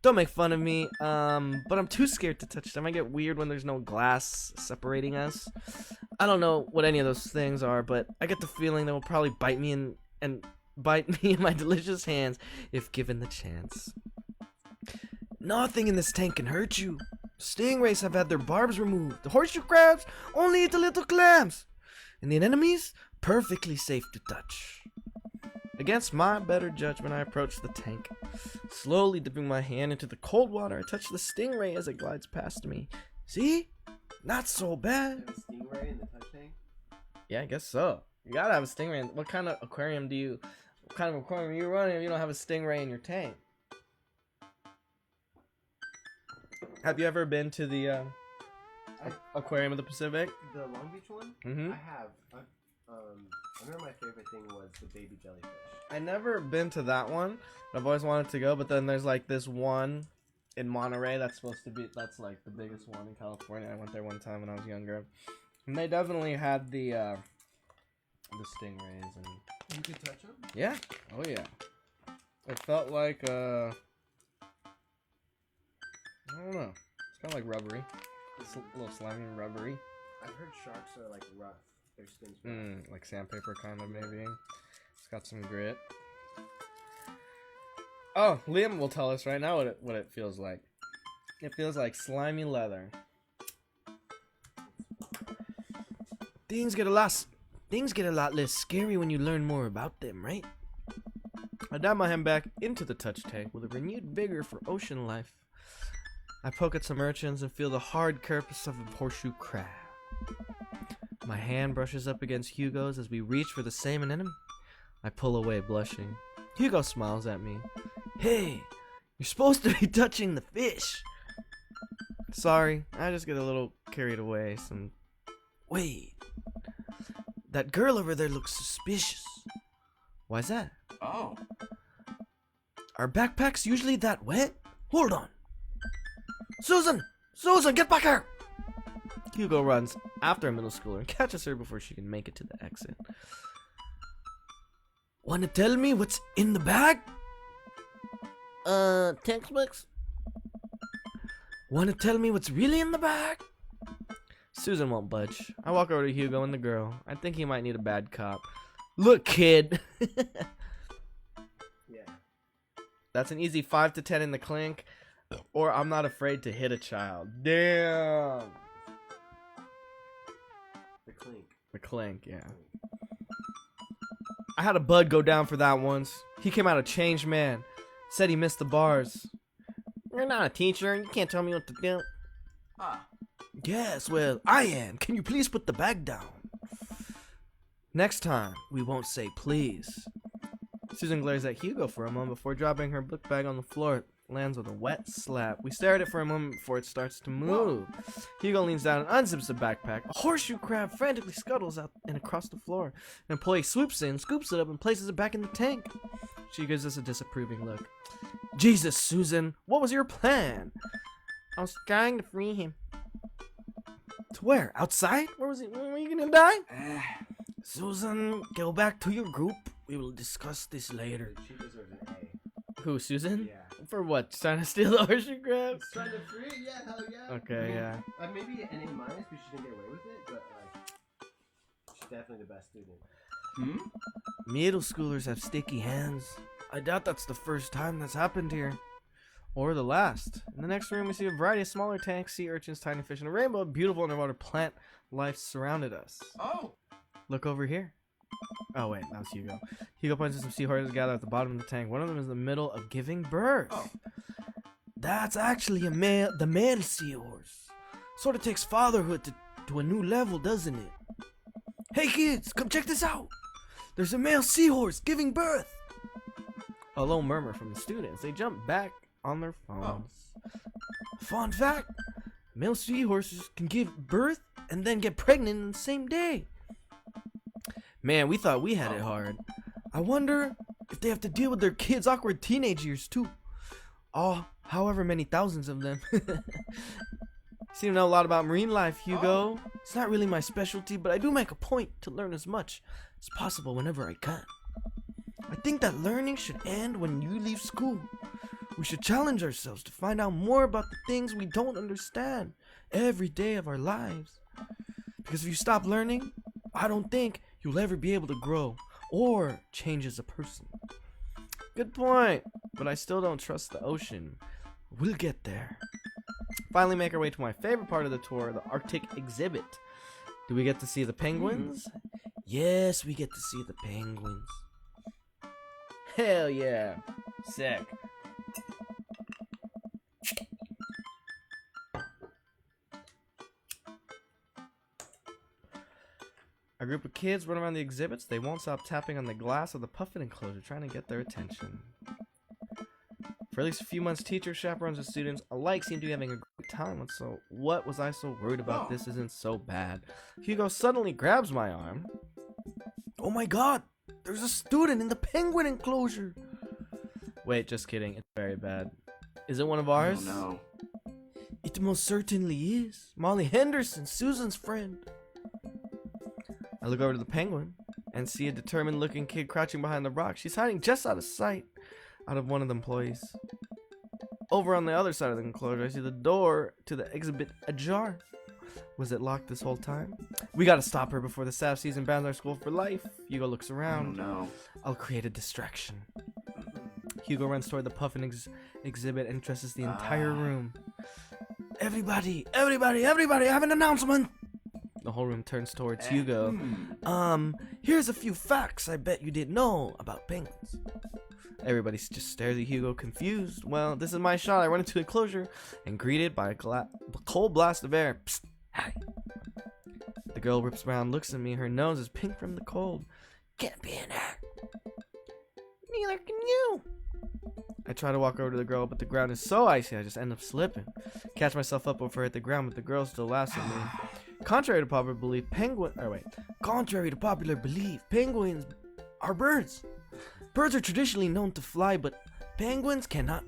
Don't make fun of me, but I'm too scared to touch them. I get weird when there's no glass separating us. I don't know what any of those things are, but I get the feeling they will probably bite me in my delicious hands if given the chance. Nothing in this tank can hurt you. Stingrays have had their barbs removed. The horseshoe crabs only eat the little clams. And the anemones, perfectly safe to touch. Against my better judgment, I approach the tank. Slowly dipping my hand into the cold water, I touch the stingray as it glides past me. See? Not so bad. You have a stingray in the touch tank? Yeah, I guess so. You gotta have a stingray. What kind of aquarium are you running if you don't have a stingray in your tank? Have you ever been to the Aquarium of the Pacific? The Long Beach one? Mm-hmm. I have. I remember my favorite thing was the baby jellyfish. I never been to that one. I've always wanted to go, but then there's like this one in Monterey that's that's like the biggest one in California. I went there one time when I was younger, and they definitely had the stingrays and. You could touch them? Yeah. Oh yeah. It felt like I don't know. It's kind of like rubbery. It's a little slimy and rubbery. I've heard sharks are like rough. Their skin's rough. Like sandpaper kind of maybe. It's got some grit. Oh, Liam will tell us right now what it feels like. It feels like slimy leather. Things get a lot less scary when you learn more about them, right? I dive my hand back into the touch tank with a renewed vigor for ocean life. I poke at some urchins and feel the hard carapace of a horseshoe crab. My hand brushes up against Hugo's as we reach for the same anemone. I pull away, blushing. Hugo smiles at me. Hey, you're supposed to be touching the fish. Sorry, I just get a little carried away. Wait, that girl over there looks suspicious. Why's that? Oh. Are backpacks usually that wet? Hold on. Susan, get back here! Hugo runs after a middle schooler and catches her before she can make it to the exit. Wanna tell me what's in the bag? Textbooks? Wanna tell me what's really in the bag? Susan won't budge. I walk over to Hugo and the girl. I think he might need a bad cop. Look, kid. Yeah. That's an easy 5 to 10 in the clink. Or I'm not afraid to hit a child. Damn. The clink. The clink, yeah. I had a bud go down for that once. He came out a changed man. Said he missed the bars. You're not a teacher. You can't tell me what to do. Ah. Yes, well, I am. Can you please put the bag down? Next time, we won't say please. Susan glares at Hugo for a moment before dropping her book bag on the floor. It lands with a wet slap. We stare at it for a moment before it starts to move. Hugo leans down and unzips the backpack. A horseshoe crab frantically scuttles out and across the floor. An employee swoops in, scoops it up, and places it back in the tank. She gives us a disapproving look. Jesus, Susan, what was your plan? I was trying to free him. To where? Outside? Where was he? Were you gonna die? Susan, go back to your group. We will discuss this later. She deserves an A. Who, Susan? Yeah. For what? Trying to steal the horseshoe crab? Trying to free it? Yeah, hell yeah. Okay, yeah. Maybe an A minus because she didn't get away with it, but like, she's definitely the best student. Middle schoolers have sticky hands. I doubt that's the first time that's happened here. Or the last. In the next room, we see a variety of smaller tanks, sea urchins, tiny fish, and a rainbow of beautiful underwater plant life surrounded us. Oh! Look over here. Oh, wait, that was Hugo. Hugo points to some seahorses gathered at the bottom of the tank. One of them is in the middle of giving birth. Oh. That's actually the male seahorse. Sort of takes fatherhood to a new level, doesn't it? Hey, kids, come check this out. There's a male seahorse giving birth. A low murmur from the students. They jump back on their phones. Fun fact, male seahorses can give birth and then get pregnant in the same day. Man, we thought we had it hard. I wonder if they have to deal with their kids' awkward teenage years too. Oh, however many thousands of them. Seem to know a lot about marine life, Hugo. It's not really my specialty, but I do make a point to learn as much as possible whenever I can. I think that learning should end when you leave school. We should challenge ourselves to find out more about the things we don't understand every day of our lives. Because if you stop learning, I don't think you'll ever be able to grow or change as a person. Good point, but I still don't trust the ocean. We'll get there. Finally make our way to my favorite part of the tour, the Arctic exhibit. Do we get to see the penguins? Yes, we get to see the penguins. Hell yeah. Sick. A group of kids run around the exhibits. They won't stop tapping on the glass of the puffin enclosure, trying to get their attention. For at least a few months, teachers, chaperones, and students alike seem to be having a great time. So what was I so worried about? This isn't so bad. Hugo suddenly grabs my arm. Oh my god! There's a student in the penguin enclosure! Wait, just kidding. It's very bad. Is it one of ours? Oh no. It most certainly is. Molly Henderson, Susan's friend. I look over to the penguin and see a determined looking kid crouching behind the rock. She's hiding just out of sight out of one of the employees. Over on the other side of the enclosure, I see the door to the exhibit ajar. Was it locked this whole time? We gotta stop her before the staff season bans our school for life. Hugo looks around. Oh no. I'll create a distraction. Hugo runs toward the puffin exhibit and dresses the entire room. Everybody, I have an announcement! The whole room turns towards Hugo. Here's a few facts I bet you didn't know about penguins. Everybody just stares at Hugo, confused. Well, this is my shot. I run into the enclosure and greeted by a cold blast of air. Psst, hi. The girl whips around, looks at me. Her nose is pink from the cold. Can't be an act. Neither can you. I try to walk over to the girl, but the ground is so icy I just end up slipping. Catch myself up before I hit the ground, but the girl still laughs at me. Contrary to popular belief, penguins are birds. Birds are traditionally known to fly, but penguins cannot.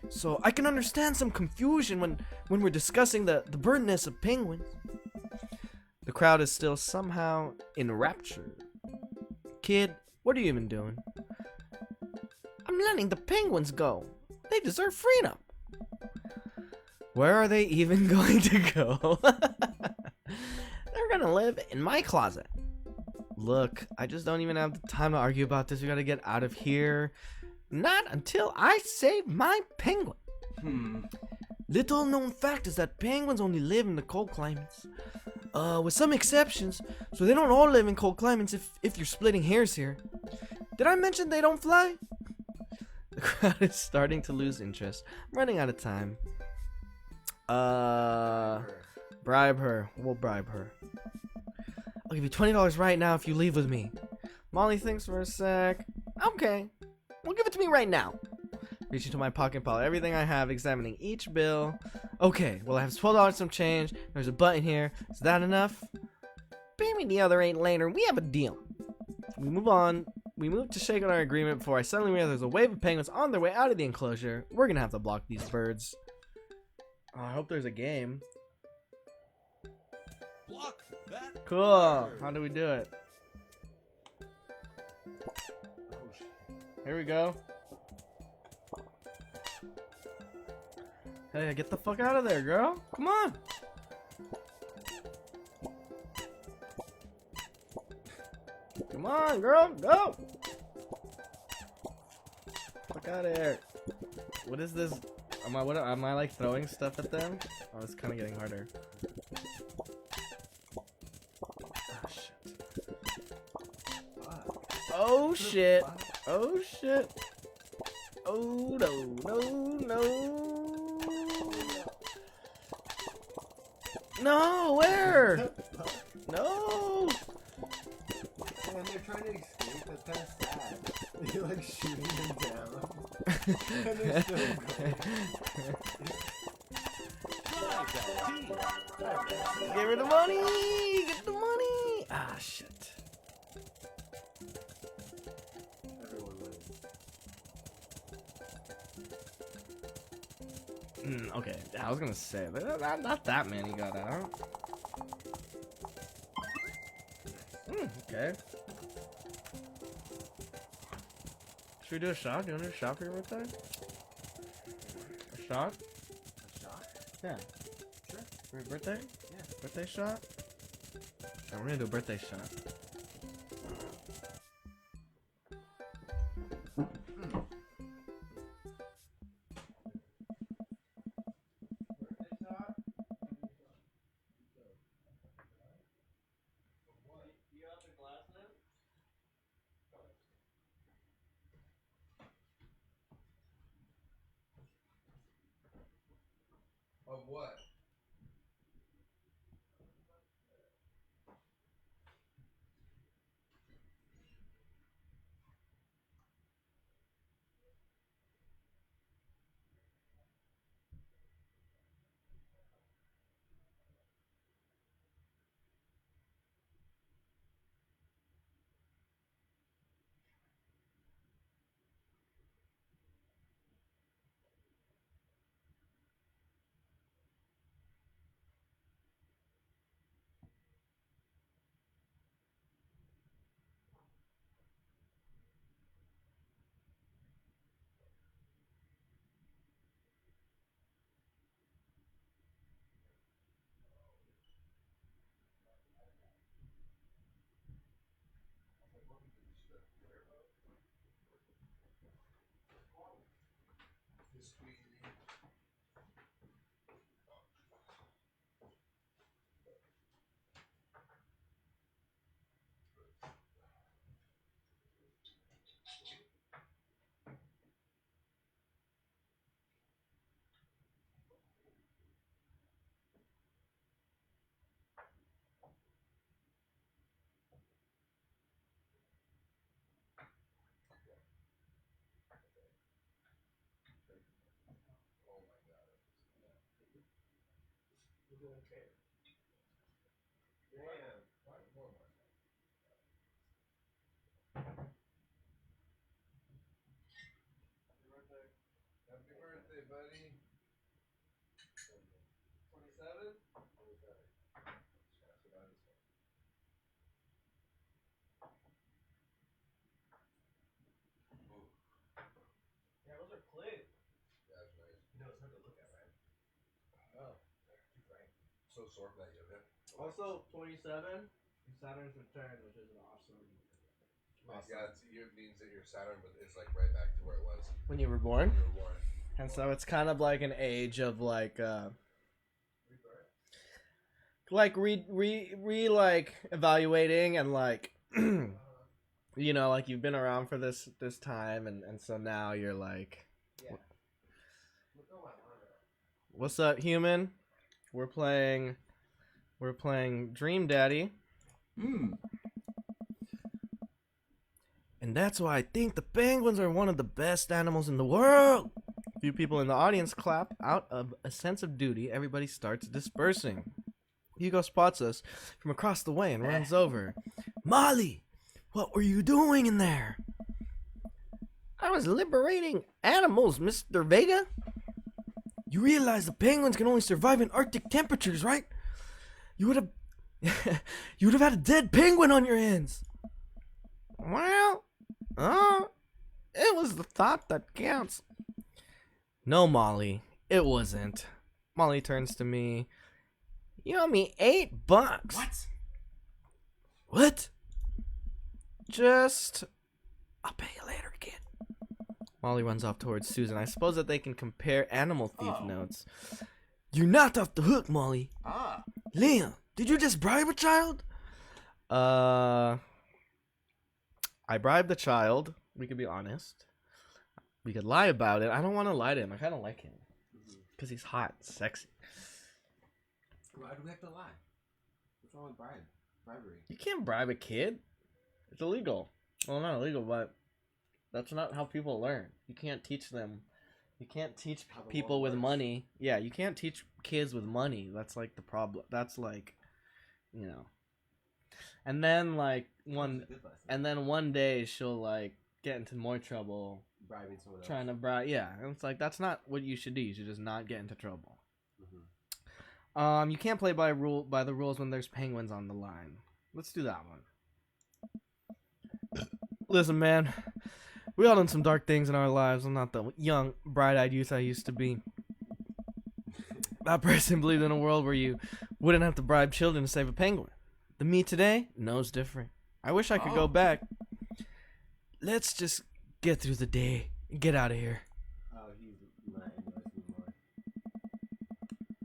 So I can understand some confusion when we're discussing the birdness of penguins. The crowd is still somehow enraptured. Kid, What are you even doing? I'm letting the penguins go. They deserve freedom. Where are they even going to go? They're gonna live in my closet. Look, I just don't even have the time to argue about this. We gotta get out of here. Not until I save my penguin. Little known fact is that penguins only live in the cold climates. With some exceptions. So they don't all live in cold climates if you're splitting hairs here. Did I mention they don't fly? The crowd is starting to lose interest. I'm running out of time. Bribe her. We'll bribe her. I'll give you $20 right now if you leave with me. Molly thinks for a sec. Okay. Well, give it to me right now. Reaching to my pocket, pull out everything I have, examining each bill. Okay, well I have $12 some change. There's a button here. Is that enough? Pay me the other 8 later. We have a deal. We move on. We move to shake on our agreement before I suddenly realize there's a wave of penguins on their way out of the enclosure. We're gonna have to block these birds. Oh, I hope there's a game. Block that. Cool. How do we do it? Here we go. Hey, get the fuck out of there, girl. Come on. Come on, girl. Go. Fuck out of here. What is this? Am I like throwing stuff at them? Oh, it's kind of getting harder. Oh shit. Oh shit. Oh no, no, no. No, where? No. And they're trying to escape, that's kind of sad. You're like shooting them down. And they're still going. Get rid of money! Get the money! Ah, shit. Everyone wins. Okay, I was gonna say, but not that many got out. Okay. Should we do a shot? Do you want to do a shot for your birthday? A shot? A shot? Yeah. Sure. For your birthday? Yeah. Birthday shot? Yeah, we're gonna do a birthday shot. Of what? Happy birthday, buddy. 27? so sore for that yoga. Also, 27, Saturn's return, which is awesome. Yeah, it means that your Saturn is like right back to where it was When you were born? when you were born. And so it's kind of like an age of like like evaluating and like you know, like you've been around for this time and so now you're like, Yeah. what's up, human? We're playing Dream Daddy. And that's why I think the penguins are one of the best animals in the world. A few people in the audience clap. Out of a sense of duty, everybody starts dispersing. Hugo spots us from across the way and runs over. Molly, what were you doing in there? I was liberating animals, Mr. Vega. You realize the penguins can only survive in Arctic temperatures, right? You would have had a dead penguin on your hands. Well, it was the thought that counts. No, Molly, it wasn't. Molly turns to me. You owe me $8. What? What? I'll pay you later, kid. Molly runs off towards Susan. I suppose that they can compare animal thief notes. You're not off the hook, Molly. Liam, did you just bribe a child? I bribed the child. We could be honest. We could lie about it. I don't want to lie to him. I kind of like him. Because he's hot and sexy. Why do we have to lie? What's wrong with bribery? You can't bribe a kid. It's illegal. Well, not illegal, but that's not how people learn. You can't teach them. You can't teach people with money. Yeah, you can't teach kids with money. That's like the problem. That's like, you know. And then like one day she'll like get into more trouble Bribing someone else. trying to bribe. Yeah, and it's like that's not what you should do. You should just not get into trouble. You can't play by the rules when there's penguins on the line. Let's do that one. Listen, man, we all done some dark things in our lives. I'm not the young, bright-eyed youth I used to be. That person believed in a world where you wouldn't have to bribe children to save a penguin. The me today knows different. I wish I could go back. Let's just get through the day and get out of here. Oh, he's not interested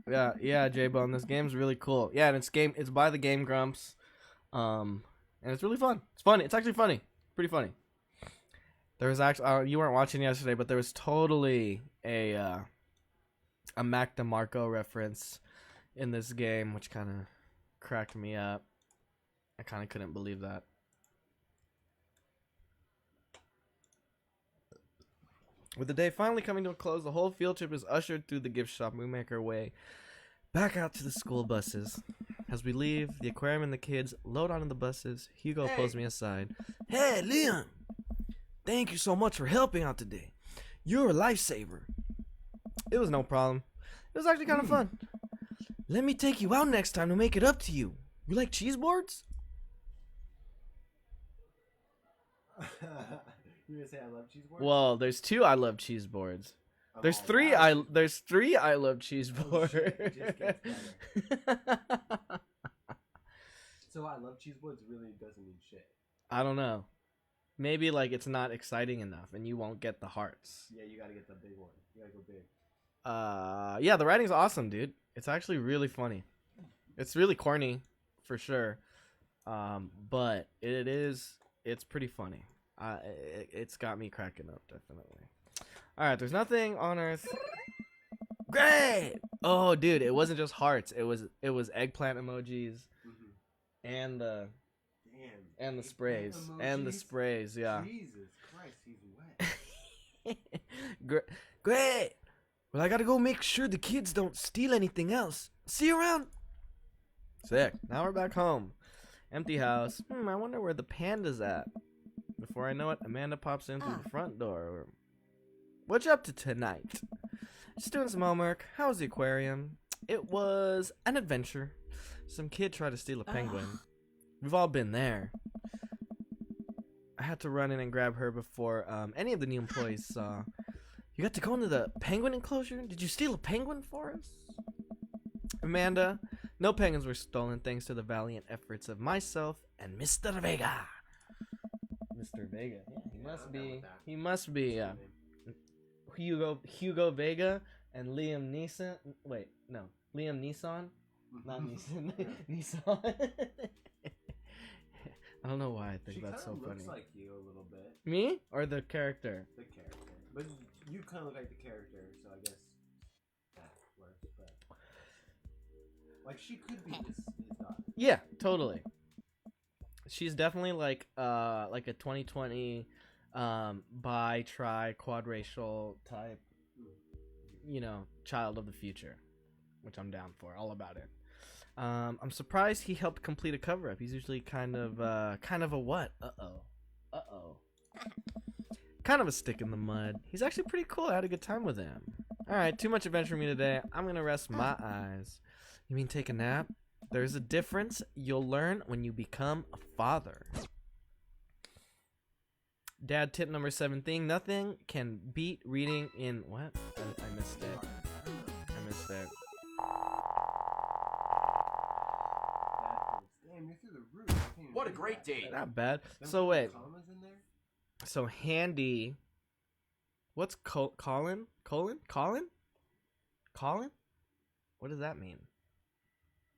anymore. Yeah, J-Bone, this game's really cool. Yeah, and it's by the Game Grumps. And it's really fun. It's funny. It's actually funny. Pretty funny. There was actually you weren't watching yesterday, but there was totally a Mac DeMarco reference in this game, which kind of cracked me up. I kind of couldn't believe that. With the day finally coming to a close, the whole field trip is ushered through the gift shop. We make our way back out to the school buses. As we leave, the aquarium and the kids load onto the buses. Hugo pulls me aside. Hey, Leon! Thank you so much for helping out today. You're a lifesaver. It was no problem. It was actually kind of fun. Let me take you out next time to make it up to you. You like cheese boards? You gonna say I love cheese boards? Well, there's 2 I love cheese boards. There's 3 I love cheese boards. Just gets better. So I love cheese boards really doesn't mean shit. I don't know. Maybe like it's not exciting enough and you won't get the hearts. Yeah, you gotta get the big one. You gotta go big. Yeah, the writing's awesome, dude. It's actually really funny. It's really corny, for sure. But it's pretty funny. It's got me cracking up, definitely. All right, there's nothing on Earth. Great. Oh, dude, it wasn't just hearts. It was eggplant emojis, and the sprays emojis? and the sprays. Yeah. Jesus Christ, he's wet. Great. Well, I gotta go make sure the kids don't steal anything else. See you around. Sick. Now we're back home. Empty house. I wonder where the panda's at. Before I know it, Amanda pops in through the front door. What you up to tonight? Just doing some homework. How was the aquarium? It was an adventure. Some kid tried to steal a penguin. We've all been there. I had to run in and grab her before any of the new employees saw. You got to go into the penguin enclosure? Did you steal a penguin for us? Amanda, No penguins were stolen thanks to the valiant efforts of myself and Mr. Vega. Mr. Vega. Yeah, he must I'm down be. with that. He must be That's the name. Hugo Vega and Liam Neeson. Wait, no, Liam Neeson, not Neeson. Neeson. I don't know why I think She that's so kinda funny. looks like you a little bit. Me or the character? The character. But you kind of look like the character, so I guess that works. But like, she could be his daughter. Yeah, totally. She's definitely like a 2020 bi, tri, quadracial type, child of the future, which I'm down for. All about it. I'm surprised he helped complete a cover up. He's usually kind of a what? Kind of a stick in the mud. He's actually pretty cool. I had a good time with him. All right, too much adventure for me today. I'm gonna rest my eyes. You mean take a nap? There's a difference you'll learn when you become a father. Dad tip number 7 thing. Nothing can beat reading in what? I missed it. I missed it. Damn, you're through the roof. I can't even What a read great that. date. Not bad. Them So wait. commas in there? So handy. What's Colin? Colin? What does that mean?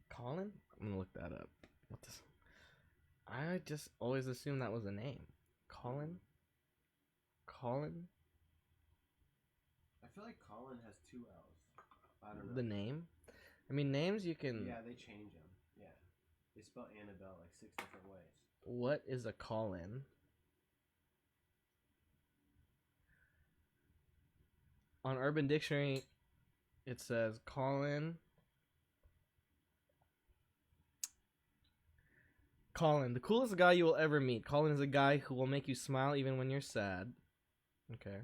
Colin? I'm gonna look that up. What this? I just always assumed that was a name. Colin? I feel like Colin has 2 L's. I don't know. The name? I mean, names you can. Yeah, they change them. Yeah. They spell Annabelle like 6 different ways. What is a Colin? On Urban Dictionary, it says Colin. Colin, the coolest guy you will ever meet. Colin is a guy who will make you smile even when you're sad. Okay.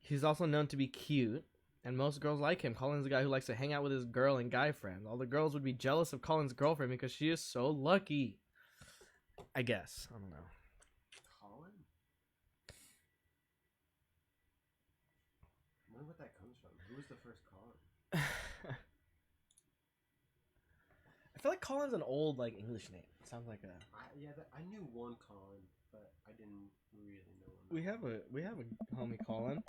He's also known to be cute, and most girls like him. Colin's a guy who likes to hang out with his girl and guy friends. All the girls would be jealous of Colin's girlfriend because she is so lucky. I guess. I don't know. Colin? I wonder what that comes from. Who was the first Colin? I feel like Colin's an old English name. It sounds like a. I knew one Colin, but I didn't really know him. We have a homie Colin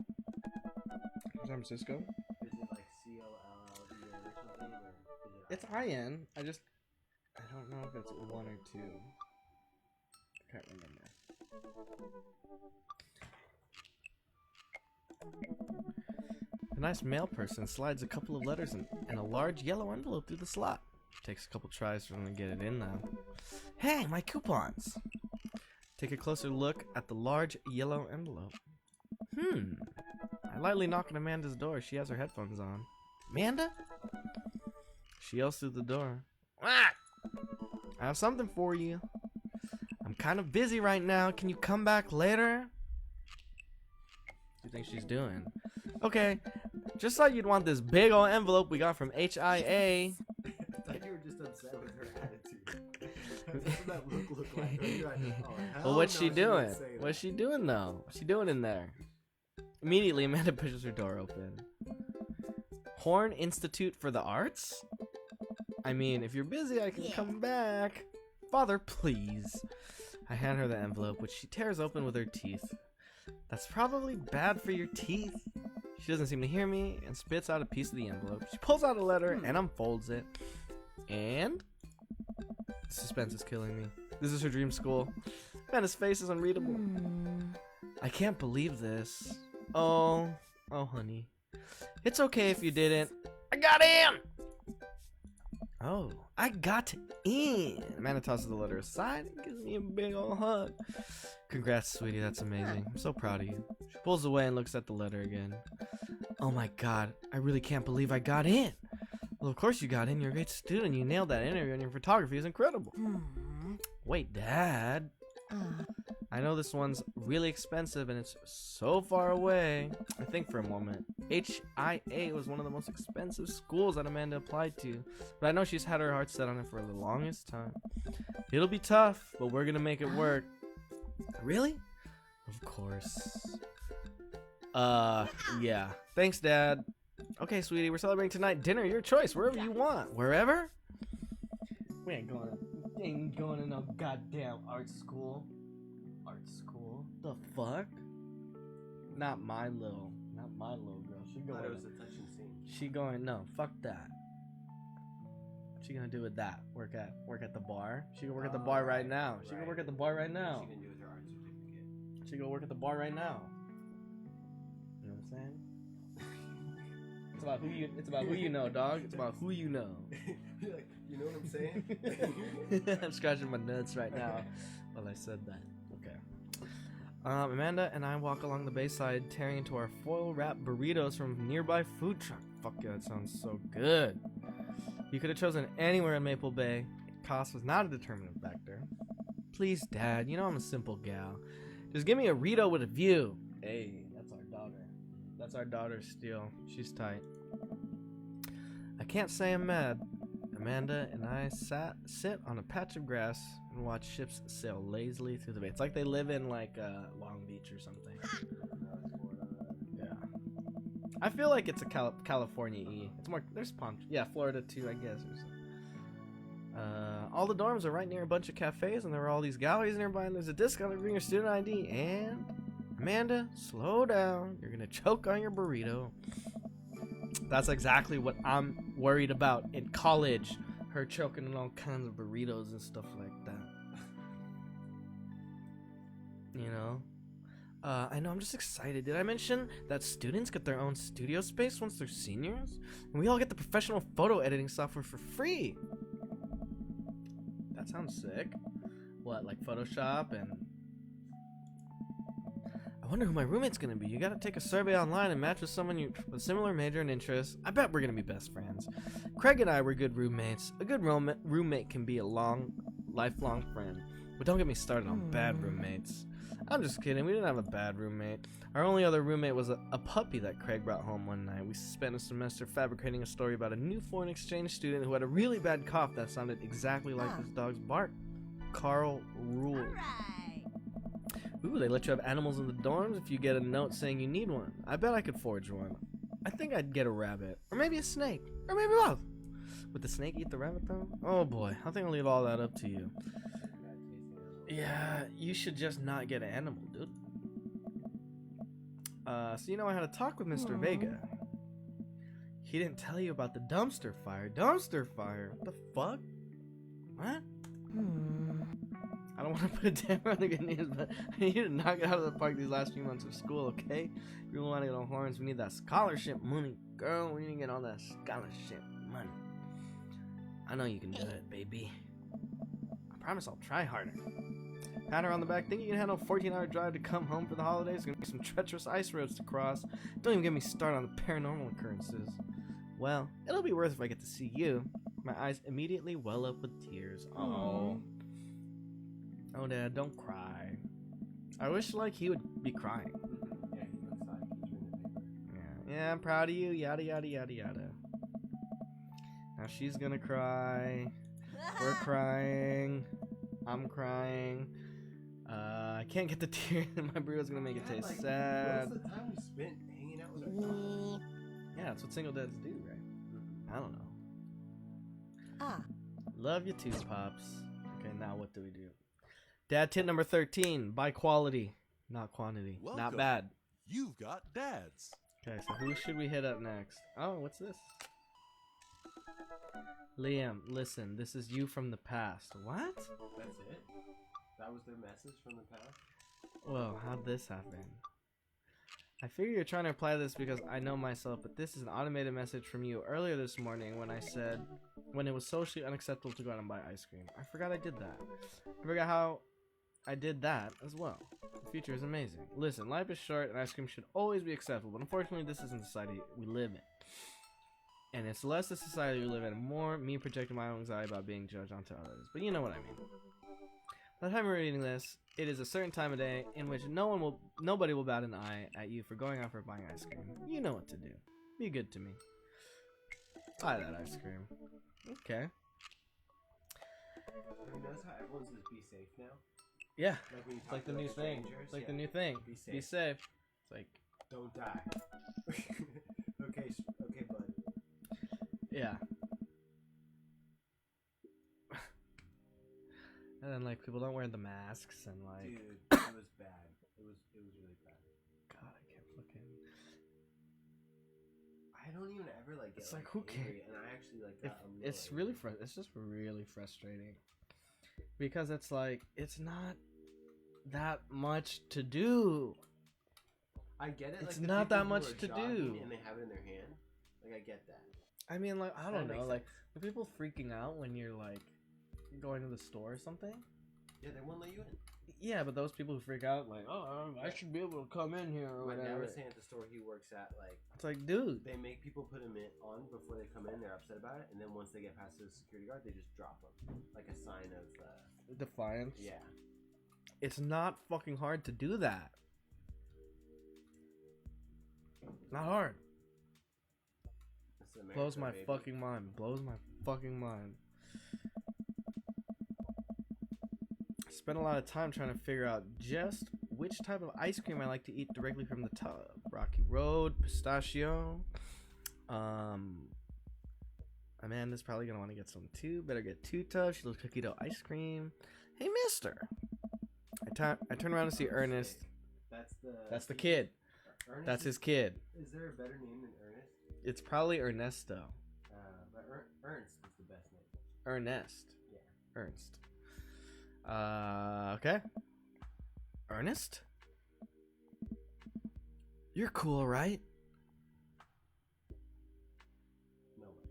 from San Francisco. Is it like COLVN or something? Or is it It's IN. I don't know if it's 1 or 2. I can't remember. A nice mail person slides a couple of letters and a large yellow envelope through the slot. Takes a couple tries for them to get it in though. Hey, my coupons! Take a closer look at the large yellow envelope. I lightly knock on Amanda's door. She has her headphones on. Amanda? She yells through the door. Ah! I have something for you. I'm kind of busy right now. Can you come back later? What do you think she's doing? Okay, just thought you'd want this big old envelope we got from HIA. I thought you were just upset with her attitude. That's what that look looked like. Right? You're like, oh, hell Well, what's no, she didn't doing? say that. What's she doing though? What's she doing in there? Immediately, Amanda pushes her door open. Horn Institute for the Arts? I mean, if you're busy, I can come back. Father, please. I hand her the envelope, which she tears open with her teeth. That's probably bad for your teeth. She doesn't seem to hear me and spits out a piece of the envelope. She pulls out a letter and unfolds it. And suspense is killing me. This is her dream school. Man, his face is unreadable. I can't believe this. Oh, honey. It's okay if you didn't. I got in! Oh, I got in. Amanda tosses the letter aside and gives me a big old hug. Congrats, sweetie. That's amazing. I'm so proud of you. She pulls away and looks at the letter again. Oh my god. I really can't believe I got in. Well, of course you got in. You're a great student. You nailed that interview and your photography is incredible. Wait, Dad. I know this one's really expensive and it's so far away. I think for a moment. HIA was one of the most expensive schools that Amanda applied to, but I know she's had her heart set on it for the longest time. It'll be tough, but we're gonna make it work. Really? Of course. Yeah. Thanks, Dad. Okay, sweetie, we're celebrating tonight. Dinner, your choice, wherever you want. Wherever? We ain't going to no goddamn art school. Art school? The fuck? Not my little girl. She I thought it going. was a touching scene. She going. No, fuck that. What she gonna do with that? Work at the bar. She can work at the bar right now. She can work at the bar right now. She can do with her art certificate. She go work at the bar right now. You know what I'm saying? It's about who you know, dog. It's about who you know. You're like, you know what I'm saying? I'm scratching my nuts right now while I said that. Okay. Amanda and I walk along the bayside, tearing into our foil-wrapped burritos from a nearby food truck. Fuck yeah, that sounds so good. You could have chosen anywhere in Maple Bay. Cost was not a determinant factor. Please, Dad, you know I'm a simple gal. Just give me a Rito with a view. Hey, that's our daughter. That's our daughter, Steele. She's tight. I can't say I'm mad. Amanda and I sit on a patch of grass and watch ships sail lazily through the bay. It's like they live in like Long Beach or something. Yeah. I feel like it's a California-y. It's more, there's palm. Yeah, Florida too, I guess. All the dorms are right near a bunch of cafes, and there are all these galleries nearby, and there's a discount to bring your student ID. And Amanda, slow down. You're gonna choke on your burrito. That's exactly what I'm worried about in college. Her choking on all kinds of burritos and stuff like that. You know? I know, I'm just excited. Did I mention that students get their own studio space once they're seniors? And we all get the professional photo editing software for free. That sounds sick. What, like Photoshop and... I wonder who my roommate's gonna be. You gotta take a survey online and match with someone with similar major and interests. I bet we're gonna be best friends. Craig and I were good roommates. A good roommate can be a lifelong friend. But don't get me started on bad roommates. I'm just kidding. We didn't have a bad roommate. Our only other roommate was a puppy that Craig brought home one night. We spent a semester fabricating a story about a new foreign exchange student who had a really bad cough that sounded exactly like his dog's bark. Carl ruled. Ooh, they let you have animals in the dorms if you get a note saying you need one. I bet I could forge one. I think I'd get a rabbit. Or maybe a snake. Or maybe both. Would the snake eat the rabbit, though? Oh, boy. I think I'll leave all that up to you. Yeah, you should just not get an animal, dude. So you know I had a talk with Mr. Vega. He didn't tell you about the dumpster fire. Dumpster fire? What the fuck? What? I don't want to put a damper on the good news, but I need to knock it out of the park these last few months of school, okay? If you really want to get on horns, we need that scholarship money. Girl, we need to get all that scholarship money. I know you can do it, baby. I promise I'll try harder. Pat her on the back. Think you can handle a 14-hour drive to come home for the holidays? Gonna be some treacherous ice roads to cross. Don't even get me started on the paranormal occurrences. Well, it'll be worth it if I get to see you. My eyes immediately well up with tears. Oh. Oh, Dad, don't cry. I wish, like, he would be crying. Yeah, he looks like he's reading the paper. Yeah, I'm proud of you, yada, yada, yada, yada. Now she's gonna cry. We're crying. I'm crying. I can't get the tears. My burrito's gonna make it taste like, sad. What's the time we spent hanging out with our dog? Yeah, that's what single dads do, right? I don't know. Love you too, Pops. Okay, now what do we do? Dad tip number 13. Buy quality, not quantity. Welcome. Not bad. You've got dads. Okay, so who should we hit up next? Oh, what's this? Liam, listen, this is you from the past. What? That's it? That was their message from the past? Whoa, how'd this happen? I figure you're trying to apply this because I know myself, but this is an automated message from you earlier this morning when I said when it was socially unacceptable to go out and buy ice cream. I forgot I did that. I forgot how I did that as well. The future is amazing. Listen, life is short and ice cream should always be acceptable, but unfortunately this isn't the society we live in. And it's less the society we live in, more me projecting my own anxiety about being judged onto others. But you know what I mean. By the time we're reading this, it is a certain time of day in which nobody will bat an eye at you for going out for buying ice cream. You know what to do. Be good to me. Buy that ice cream. Okay. You notice how everyone says be safe now? Yeah. Like when you It's talk like the to, new thing. strangers, It's like yeah. the new thing. Be safe. Be safe. It's like, Don't die. Okay, okay, bud. Yeah. And then like people don't wear the masks and like. Dude, it was bad. It was really bad. God, I can't fucking. I don't even ever like get It's like like, who angry, cares? and I actually like got a little It's angry. really it's just really frustrating because it's like it's not that much to do. I get it. It's like, the not people that who much are to jogging do. and they have it in their hand. Like I get that. I mean, like I That don't know, makes like sense. the people freaking out when you're like going to the store or something. Yeah, they won't let you in. Yeah, but those people who freak out like, oh, I should be able to come in here or My dad whatever. was saying at the store he works at, like It's like, dude, they make people put them in on before they come in. They're upset about it, and then once they get past the security guard, they just drop them like a sign of defiance. yeah. It's not fucking hard to do that. Not hard. That's America, Blows my baby. fucking mind. Blows my fucking mind. Spent a lot of time trying to figure out just which type of ice cream I like to eat directly from the tub. Rocky Road, pistachio. Amanda's probably gonna want to get some too. Better get 2 tubs. She loves cookie dough ice cream. Hey, mister. I turn around to see Ernest. That's the kid. Ernest That's his kid. Is there a better name than Ernest? It's probably Ernesto. But Ernst is the best name. Ernest. Yeah. Ernst. Okay. Ernest? You're cool, right? No way.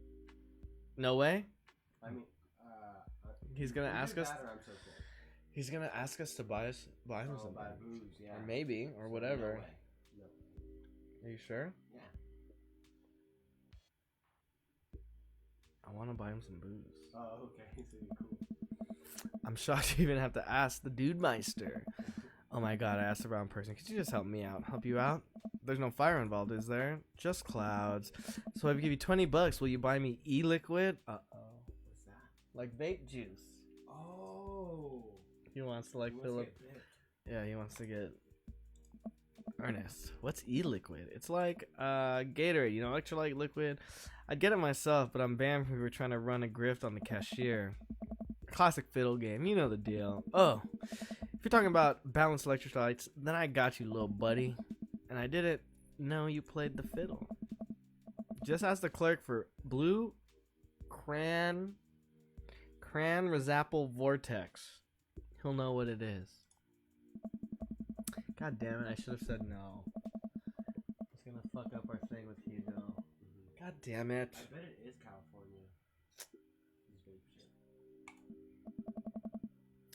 No way? I mean, He's gonna either ask us. that or I'm so cool. He's gonna ask us to buy him something. Buy booze, yeah. Or maybe, or So whatever. No way. No. Are you sure? Yeah. I want to buy him some booze. Oh, okay. So you're cool. I'm shocked you even have to ask the dude meister. Oh my god, I asked the wrong person. Could you just help me out? Help you out? There's no fire involved, is there? Just clouds. So if I give you $20, will you buy me e-liquid? Uh-oh. What's that? Like vape juice. Oh. He wants to like fill up. Yeah, he wants to get. Ernest, what's e-liquid? It's like Gatorade, electrolyte liquid. I'd get it myself, but I'm banned if we were trying to run a grift on the cashier. Classic fiddle game, you know the deal. Oh, if you're talking about balanced electrolytes, then I got you, little buddy. And I didn't know you played the fiddle. Just ask the clerk for blue cran Razapple Vortex. He'll know what it is. God damn it, I should have said no. It's gonna fuck up our thing with Hugo. God damn it. I bet it is California. This vape shit.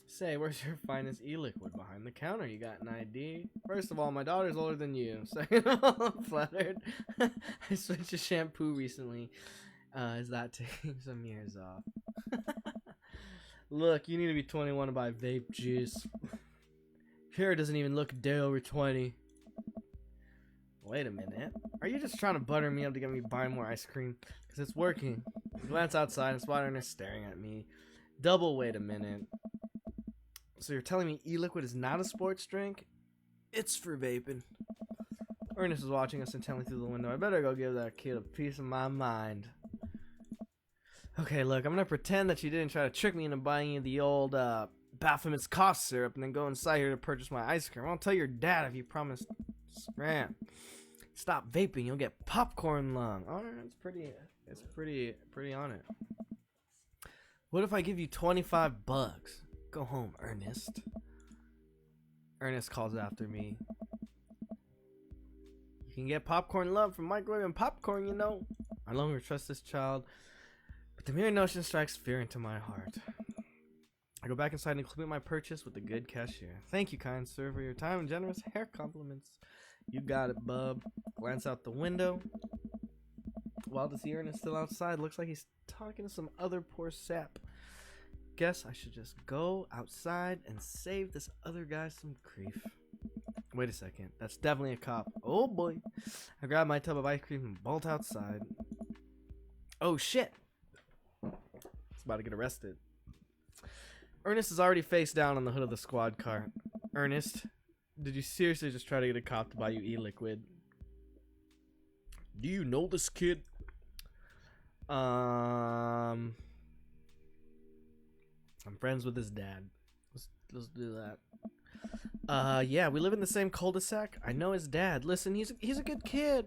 Say, where's your finest e-liquid? Behind the counter. You got an ID? First of all, my daughter's older than you. Second of all, I'm flattered. I switched to shampoo recently. Is that taking some years off? Look, you need to be 21 to buy vape juice. Here, it doesn't even look a day over 20. Wait a minute. Are you just trying to butter me up to get me to buy more ice cream? Because it's working. Glance outside and spot Ernest staring at me. Double wait a minute. So you're telling me e-liquid is not a sports drink? It's for vaping. Ernest is watching us intently through the window. I better go give that kid a piece of my mind. Okay, look, I'm going to pretend that you didn't try to trick me into buying you the old Baphomet's cough syrup and then go inside here to purchase my ice cream. I'll tell your dad if you promise. Scram. Stop vaping, you'll get popcorn lung. Alright, it's pretty on it. What if I give you $25? Go home, Ernest. Ernest calls after me. You can get popcorn love from microwave and popcorn, you know. I no longer trust this child, but the mere notion strikes fear into my heart. I go back inside and complete my purchase with the good cashier. Thank you, kind sir, for your time and generous hair compliments. You got it, bub. Glance out the window. Wild to see Ernest still outside. Looks like he's talking to some other poor sap. Guess I should just go outside and save this other guy some grief. Wait a second. That's definitely a cop. Oh boy. I grab my tub of ice cream and bolt outside. Oh shit. It's about to get arrested. Ernest is already face down on the hood of the squad car. Ernest, did you seriously just try to get a cop to buy you e-liquid? Do you know this kid? I'm friends with his dad. Let's do that. Yeah, we live in the same cul-de-sac. I know his dad. Listen, he's a good kid.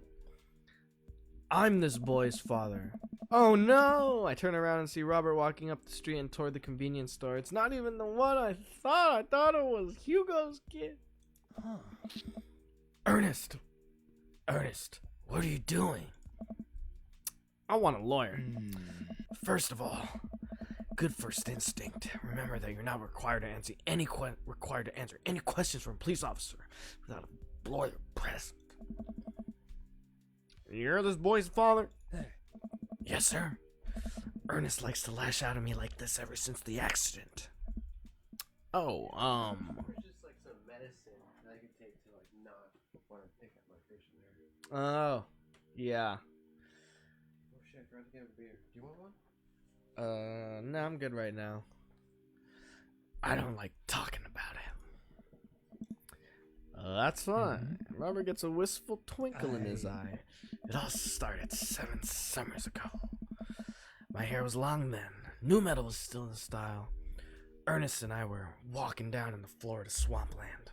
I'm this boy's father. Oh no! I turn around and see Robert walking up the street and toward the convenience store. It's not even the one I thought. I thought it was Hugo's kid. Huh. Ernest, what are you doing? I want a lawyer. First of all, good first instinct. Remember that you're not required to answer any questions from a police officer without a lawyer present. You're this boy's father? Yes, sir. Ernest likes to lash out at me like this ever since the accident. Oh, There's just like some medicine that I could take to like not want to pick up my fish in there. Oh, yeah. Oh shit, I forgot to get a beer. Do you want one? No, I'm good right now. I don't like talking about it. That's fine. Robert gets a wistful twinkle in his eye. It all started 7 summers ago. My hair was long then. Nu metal was still in style. Ernest and I were walking down in the Florida swampland.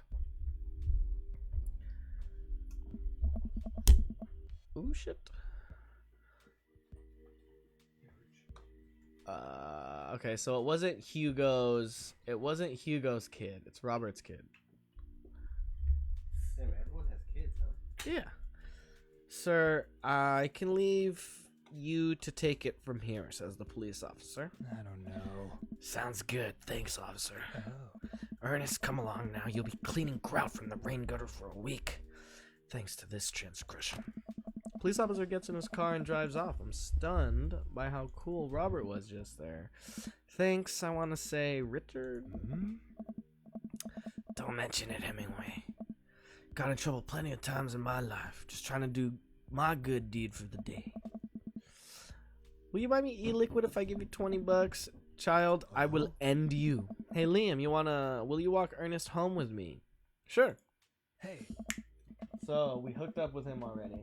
Ooh, shit. Okay, so it wasn't Hugo's kid. It's Robert's kid. Damn, everyone has kids, huh? Yeah. Sir, I can leave you to take it from here, says the police officer. I don't know. Sounds good. Thanks, officer. Oh. Ernest, come along now. You'll be cleaning grout from the rain gutter for a week, thanks to this transgression. Police officer gets in his car and drives off. I'm stunned by how cool Robert was just there. Thanks, I want to say, Richard. Don't mention it, Hemingway. Got in trouble plenty of times in my life, just trying to do my good deed for the day. Will you buy me e-liquid if I give you $20? Child, I will end you. Hey, Liam, will you walk Ernest home with me? Sure. Hey. So, we hooked up with him already.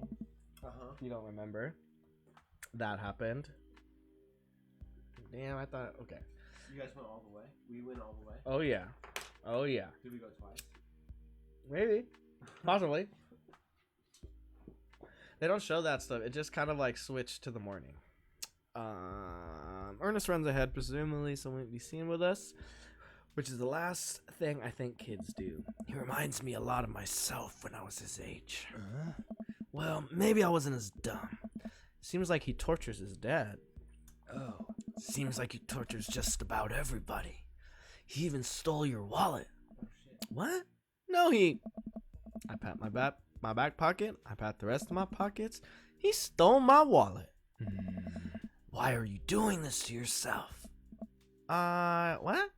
Uh-huh. If you don't remember. That happened. Damn, I thought, okay. You guys went all the way? We went all the way? Oh, yeah. Oh, yeah. Did we go twice? Maybe. Possibly. They don't show that stuff. It just kind of like switched to the morning. Ernest runs ahead, presumably someone will be seen with us, which is the last thing I think kids do. He reminds me a lot of myself when I was his age. Well, maybe I wasn't as dumb. Seems like he tortures his dad. Oh. Seems like he tortures just about everybody. He even stole your wallet. Oh shit. What? No, I pat my back pocket. I pat the rest of my pockets. He stole my wallet. Why are you doing this to yourself? What?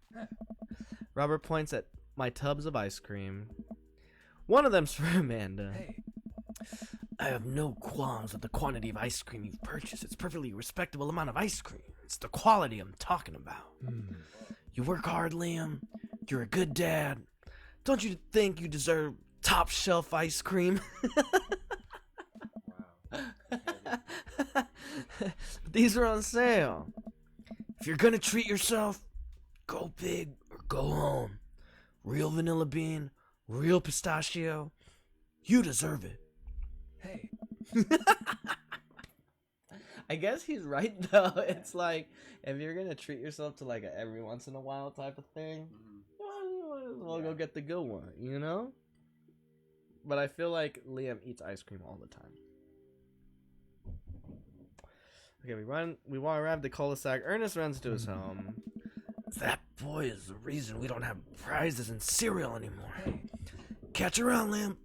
Robert points at my tubs of ice cream. One of them's for Amanda. Hey. I have no qualms with the quantity of ice cream you've purchased. It's a perfectly respectable amount of ice cream. It's the quality I'm talking about. You work hard, Liam. You're a good dad. Don't you think you deserve top shelf ice cream? Wow. These are on sale. If you're gonna treat yourself, go big or go home. Real vanilla bean, real pistachio. You deserve it. Hey. I guess he's right though. It's like if you're gonna treat yourself to like a every once in a while type of thing, well, you might as well go get the good one, you know? But I feel like Liam eats ice cream all the time. Okay, we want to arrive at the cul-de-sac. Ernest runs to his home. That boy is the reason we don't have prizes and cereal anymore. Catch you around, Liam.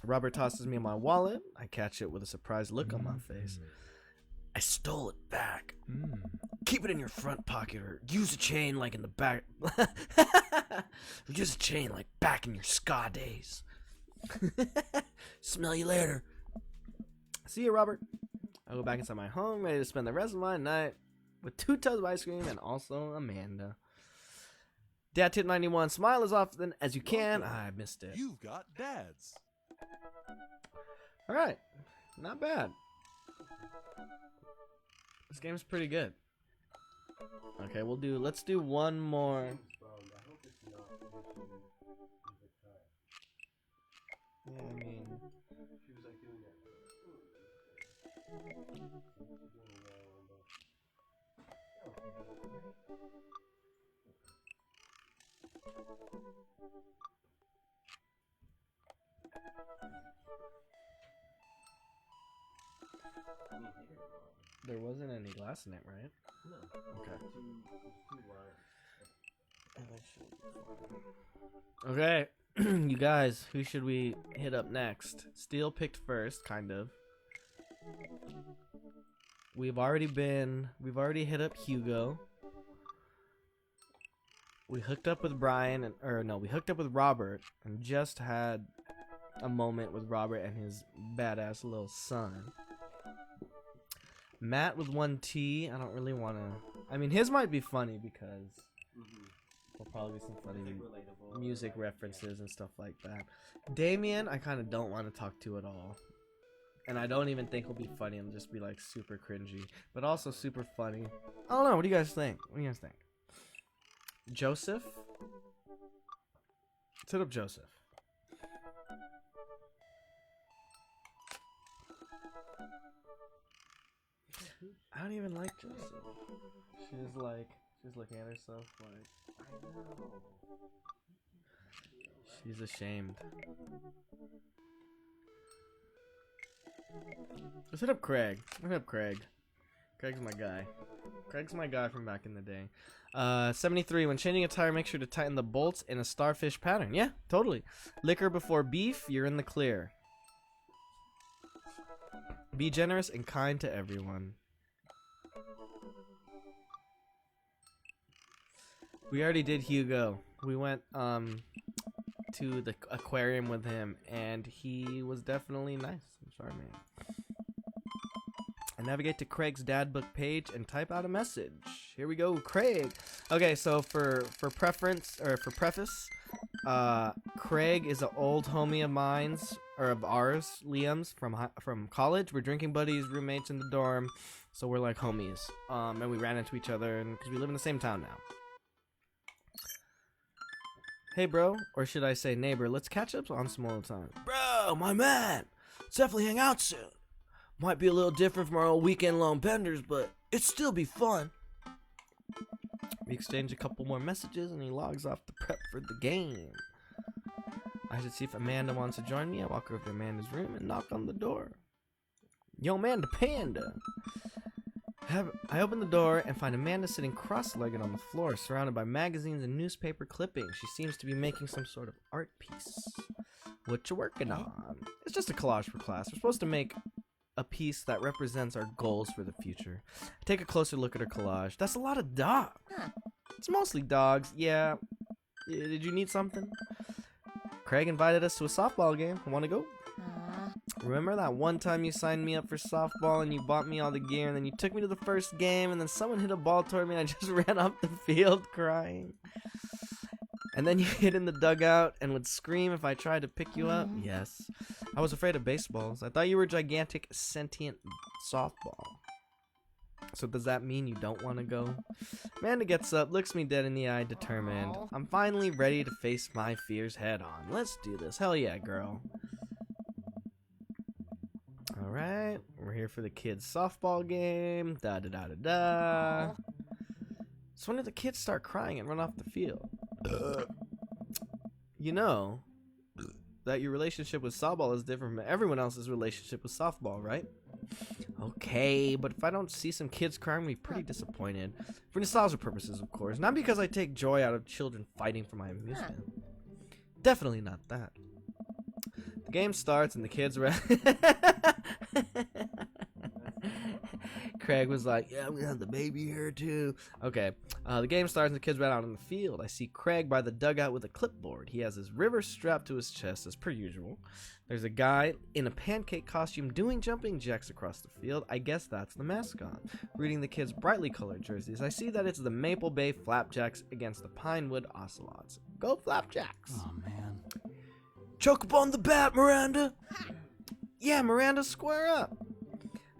Robert tosses me my wallet. I catch it with a surprised look on my face. I stole it back. Keep it in your front pocket or use a chain like in the back. Use a chain like back in your ska days. Smell you later. See you, Robert. I go back inside my home, ready to spend the rest of my night with 2 tubs of ice cream and also Amanda. Dad Tip 91, smile as often as you can. I missed it. You've got dads. Alright, not bad. This game's pretty good. Okay, let's do one more. I hope it's not initially Izak. Yeah, I mean, She was like doing that. there wasn't any glass in it, right? No. Okay. Two lines. Okay, you guys, who should we hit up next? Steel picked first, kind of. We've already hit up Hugo. We hooked up with Brian, we hooked up with Robert and just had a moment with Robert and his badass little son. Matt with 1T, I don't really want to. I mean, his might be funny because there'll probably be some funny Relatable. music references and stuff like that. Damien, I kind of don't want to talk to at all. And I don't even think he'll be funny. He'll just be like super cringy, but also super funny. I don't know. What do you guys think? Joseph? Let's hit up Joseph. I don't even like Joseph. She's looking at herself like, I know. She's ashamed. Let's hit up Craig. Craig's my guy. Craig's my guy from back in the day. 73. When changing a tire, make sure to tighten the bolts in a starfish pattern. Yeah, totally. Liquor before beef, you're in the clear. Be generous and kind to everyone. We already did Hugo. We went to the aquarium with him, and he was definitely nice. I'm sorry, man. And navigate to Craig's Dadbook page and type out a message. Here we go, Craig. Okay, so for preface, Craig is an old homie of ours, Liam's from college. We're drinking buddies, roommates in the dorm, so we're like homies. And we ran into each other, and because we live in the same town now. Hey, bro, or should I say neighbor, let's catch up on some old times. Bro, my man, let's definitely hang out soon. Might be a little different from our old weekend lone benders, but it'd still be fun. We exchange a couple more messages, and he logs off to prep for the game. I should see if Amanda wants to join me. I walk over to Amanda's room and knock on the door. Yo, Amanda Panda. I open the door and find Amanda sitting cross-legged on the floor, surrounded by magazines and newspaper clippings. She seems to be making some sort of art piece. What you working on? It's just a collage for class. We're supposed to make a piece that represents our goals for the future. I take a closer look at her collage. That's a lot of dogs. It's mostly dogs. Yeah. Did you need something? Craig invited us to a softball game. Want to go? Remember that one time you signed me up for softball and you bought me all the gear and then you took me to the first game and then someone hit a ball toward me and I just ran off the field crying? And then you hid in the dugout and would scream if I tried to pick you up? Yes. I was afraid of baseballs. I thought you were gigantic, sentient softball. So does that mean you don't want to go? Amanda gets up, looks me dead in the eye, determined. I'm finally ready to face my fears head on. Let's do this. Hell yeah, girl. Alright, we're here for the kids' softball game. Da-da-da-da-da. So when did the kids start crying and run off the field? You know that your relationship with softball is different from everyone else's relationship with softball, right? Okay, but if I don't see some kids crying, I'm be pretty disappointed. For nostalgia purposes, of course. Not because I take joy out of children fighting for my amusement. Definitely not that. The game starts and the kids are... Craig was like, yeah, we have the baby here too. Okay, the game starts and the kids ran out on the field. I see Craig by the dugout with a clipboard. He has his river strapped to his chest as per usual. There's a guy in a pancake costume doing jumping jacks across the field. I guess that's the mascot. Reading the kids' brightly colored jerseys, I see that it's the Maple Bay Flapjacks against the Pinewood Ocelots. Go Flapjacks! Oh, man. Choke upon the bat, Miranda! Yeah, Miranda, square up!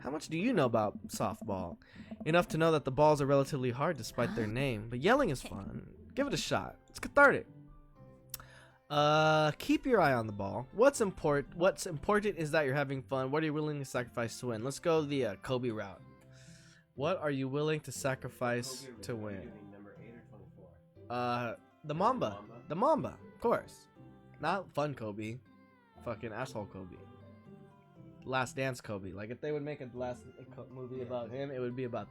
How much do you know about softball? Enough to know that the balls are relatively hard despite their name, but yelling is fun. Give it a shot. It's cathartic. Keep your eye on the ball. What's important is that you're having fun. What are you willing to sacrifice to win? Let's go the Kobe route. What are you willing to sacrifice to win? Number 8 or 24? The Mamba. The Mamba, of course. Not fun Kobe. Fucking asshole Kobe. Last Dance Kobe. Like if they would make a movie about him, it would be about.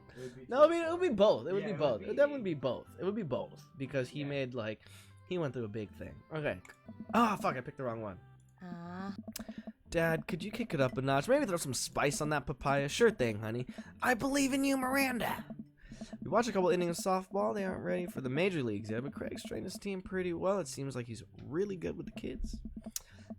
No, I mean it would be both. It would be both. It would be both. It would be both because he made like he went through a big thing. Okay. Ah, fuck! I picked the wrong one. Dad, could you kick it up a notch? Maybe throw some spice on that papaya. Sure thing, honey. I believe in you, Miranda. We watched a couple innings of softball. They aren't ready for the major leagues yet, but Craig's trained his team pretty well. It seems like he's really good with the kids.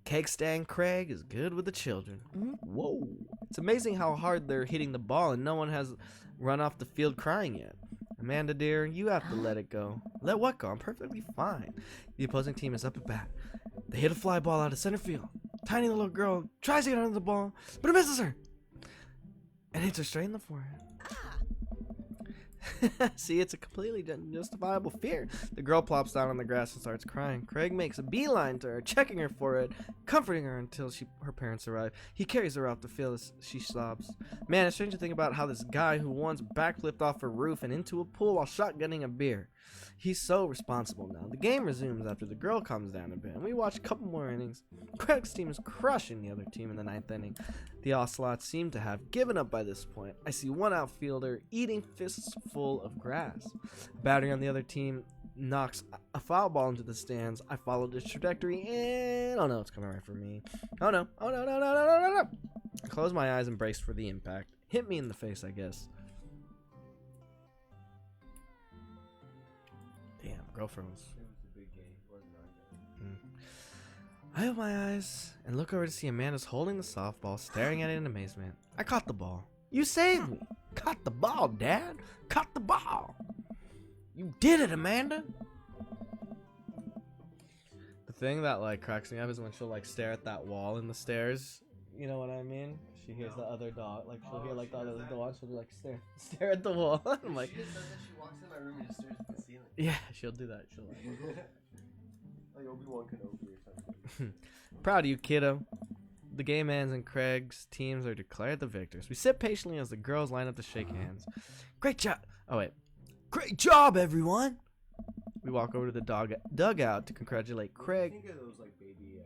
Cake stand Craig is good with the children. Whoa. It's amazing how hard they're hitting the ball and no one has run off the field crying yet. Amanda, dear, you have to let it go. Let what go? I'm perfectly fine. The opposing team is up at bat. They hit a fly ball out of center field. Tiny little girl tries to get under the ball, but it misses her. And hits her straight in the forehead. See, it's a completely justifiable fear. The girl plops down on the grass and starts crying. Craig makes a beeline to her, checking her forehead, comforting her until her parents arrive. He carries her off the field as she sobs. Man, it's strange to think about how this guy who once backflipped off a roof and into a pool while shotgunning a beer. He's so responsible now. The game resumes after the girl comes down a bit, and we watch a couple more innings. Craig's team is crushing the other team in the 9th inning. The Ocelots seem to have given up by this point. I see one outfielder eating fists full of grass. Battering on the other team knocks a foul ball into the stands. I followed its trajectory, and oh no, it's coming right for me. Oh no, oh no, no, no, no, no, no, no. I closed my eyes and braced for the impact. Hit me in the face, I guess. Damn, girlfriend was. I open my eyes and look over to see Amanda's holding the softball, staring at it in amazement. I caught the ball. You saved me. Caught the ball, Dad. Caught the ball. You did it, Amanda. The thing that like cracks me up is when she'll like stare at that wall in the stairs. You know what I mean? She hears the other dog. Like she'll hear like the other dog. She'll be like stare at the wall. I'm like. She just does that. She walks in my room and just stares at the ceiling. Yeah, she'll do that. She'll like. Like Obi-Wan Kenobi or something. Proud of you, kiddo. The gay man's and Craig's teams are declared the victors. We sit patiently as the girls line up to shake hands. Great job. Oh, wait. Great job, everyone. We walk over to the dugout to congratulate Craig. What do you think of those, like, baby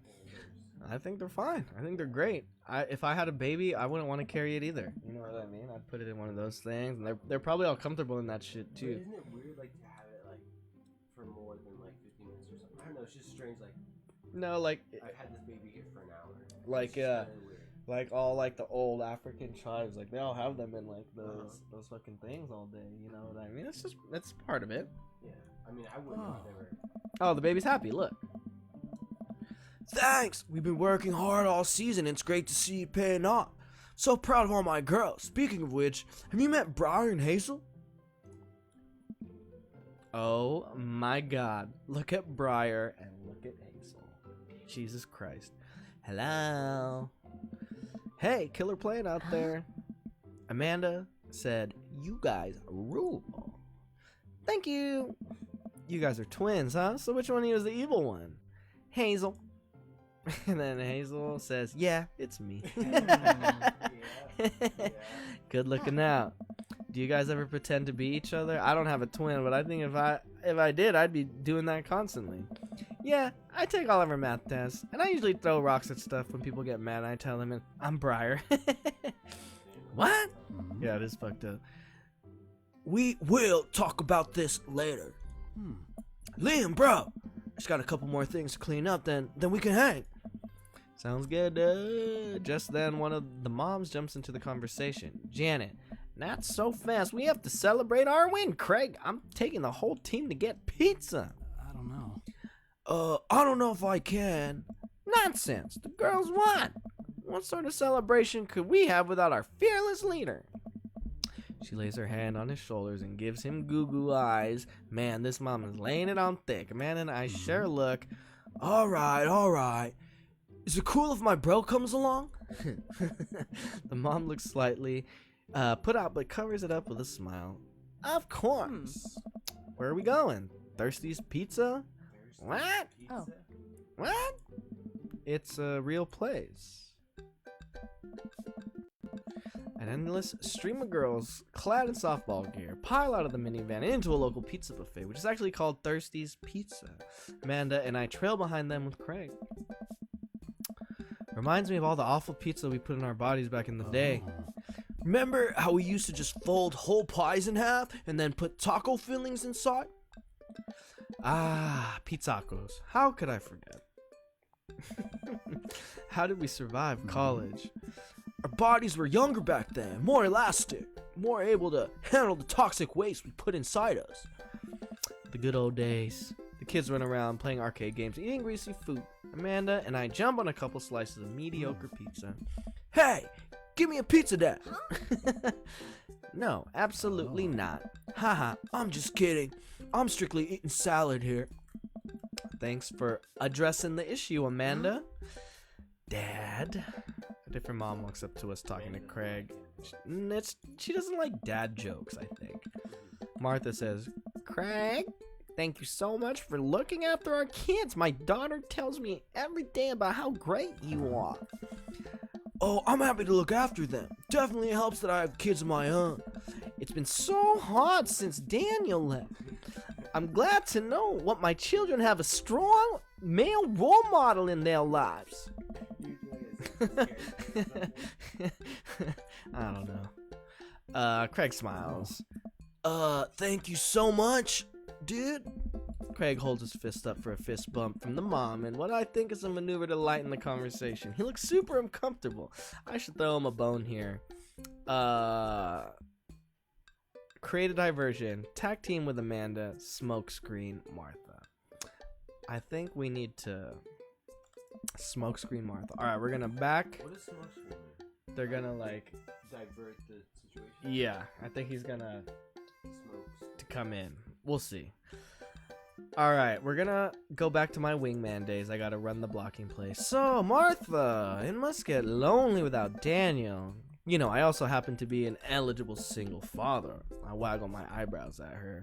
holders? I think they're fine. I think they're great. If I had a baby, I wouldn't want to carry it either. You know what I mean? I'd put it in one of those things. And they're probably all comfortable in that shit, too. But isn't it weird, like, to have it, like, for more than, like, 15 minutes or something? I don't know. It's just strange, like... No, like... I've had this baby here for an hour. Like, like all like the old African tribes, like they all have them in like those fucking things all day. You know what I mean? It's part of it. Yeah, I mean, I wouldn't have never. Oh, the baby's happy. Look. Thanks. We've been working hard all season. It's great to see you paying off. So proud of all my girls. Speaking of which, have you met Briar and Hazel? Oh my God! Look at Briar and look at Hazel. Jesus Christ. Hello. Hey, killer plane out there. Amanda said, you guys rule. Thank you. You guys are twins, huh? So which one of you is the evil one? Hazel. And then Hazel says, yeah, it's me. Good looking out. Do you guys ever pretend to be each other? I don't have a twin, but I think if I did, I'd be doing that constantly. Yeah, I take all of her math tests, and I usually throw rocks at stuff when people get mad, and I tell them, I'm Briar. What? Yeah, it is fucked up. We will talk about this later. Liam, bro, just got a couple more things to clean up, then we can hang. Sounds good. Just then, one of the moms jumps into the conversation. Janet, not so fast. We have to celebrate our win, Craig. I'm taking the whole team to get pizza. I don't know. I don't know if I can. Nonsense. The girls won. What sort of celebration could we have without our fearless leader? She lays her hand on his shoulders and gives him goo-goo eyes. Man, this mom is laying it on thick. Amanda and I share a look. All right. Is it cool if my bro comes along? The mom looks slightly put out, but covers it up with a smile. Of course. Where are we going? Thirsty's Pizza? What? Oh. What? It's a real place. An endless stream of girls clad in softball gear pile out of the minivan into a local pizza buffet, which is actually called Thirsty's Pizza. Amanda and I trail behind them with Craig. Reminds me of all the awful pizza we put in our bodies back in the day. Remember how we used to just fold whole pies in half and then put taco fillings inside? Ah, pizzacos. How could I forget? How did we survive college? Our bodies were younger back then, more elastic, more able to handle the toxic waste we put inside us. The good old days. The kids run around playing arcade games, eating greasy food. Amanda and I jump on a couple slices of mediocre pizza. Hey, give me a pizza, Dad. No, absolutely not. Haha, I'm just kidding. I'm strictly eating salad here. Thanks for addressing the issue, Amanda. Dad. A different mom walks up to us talking to Craig. She doesn't like dad jokes, I think. Martha says, Craig, thank you so much for looking after our kids. My daughter tells me every day about how great you are. Oh, I'm happy to look after them. Definitely helps that I have kids of my own. It's been so hard since Daniel left. I'm glad to know what my children have a strong male role model in their lives. I don't know. Craig smiles. Thank you so much, dude. Craig holds his fist up for a fist bump from the mom and what I think is a maneuver to lighten the conversation. He looks super uncomfortable. I should throw him a bone here. Create a diversion. Tag team with Amanda. Smokescreen Martha. I think we need to smokescreen Martha. Alright, we're gonna back. What does smoke screen mean? They're gonna like Divert the situation. yeah, I think he's gonna Smokes. to come in. We'll see. Alright, we're gonna go back to my wingman days. I gotta run the blocking play. So, Martha, it must get lonely without Daniel. You know, I also happen to be an eligible single father. I waggle my eyebrows at her.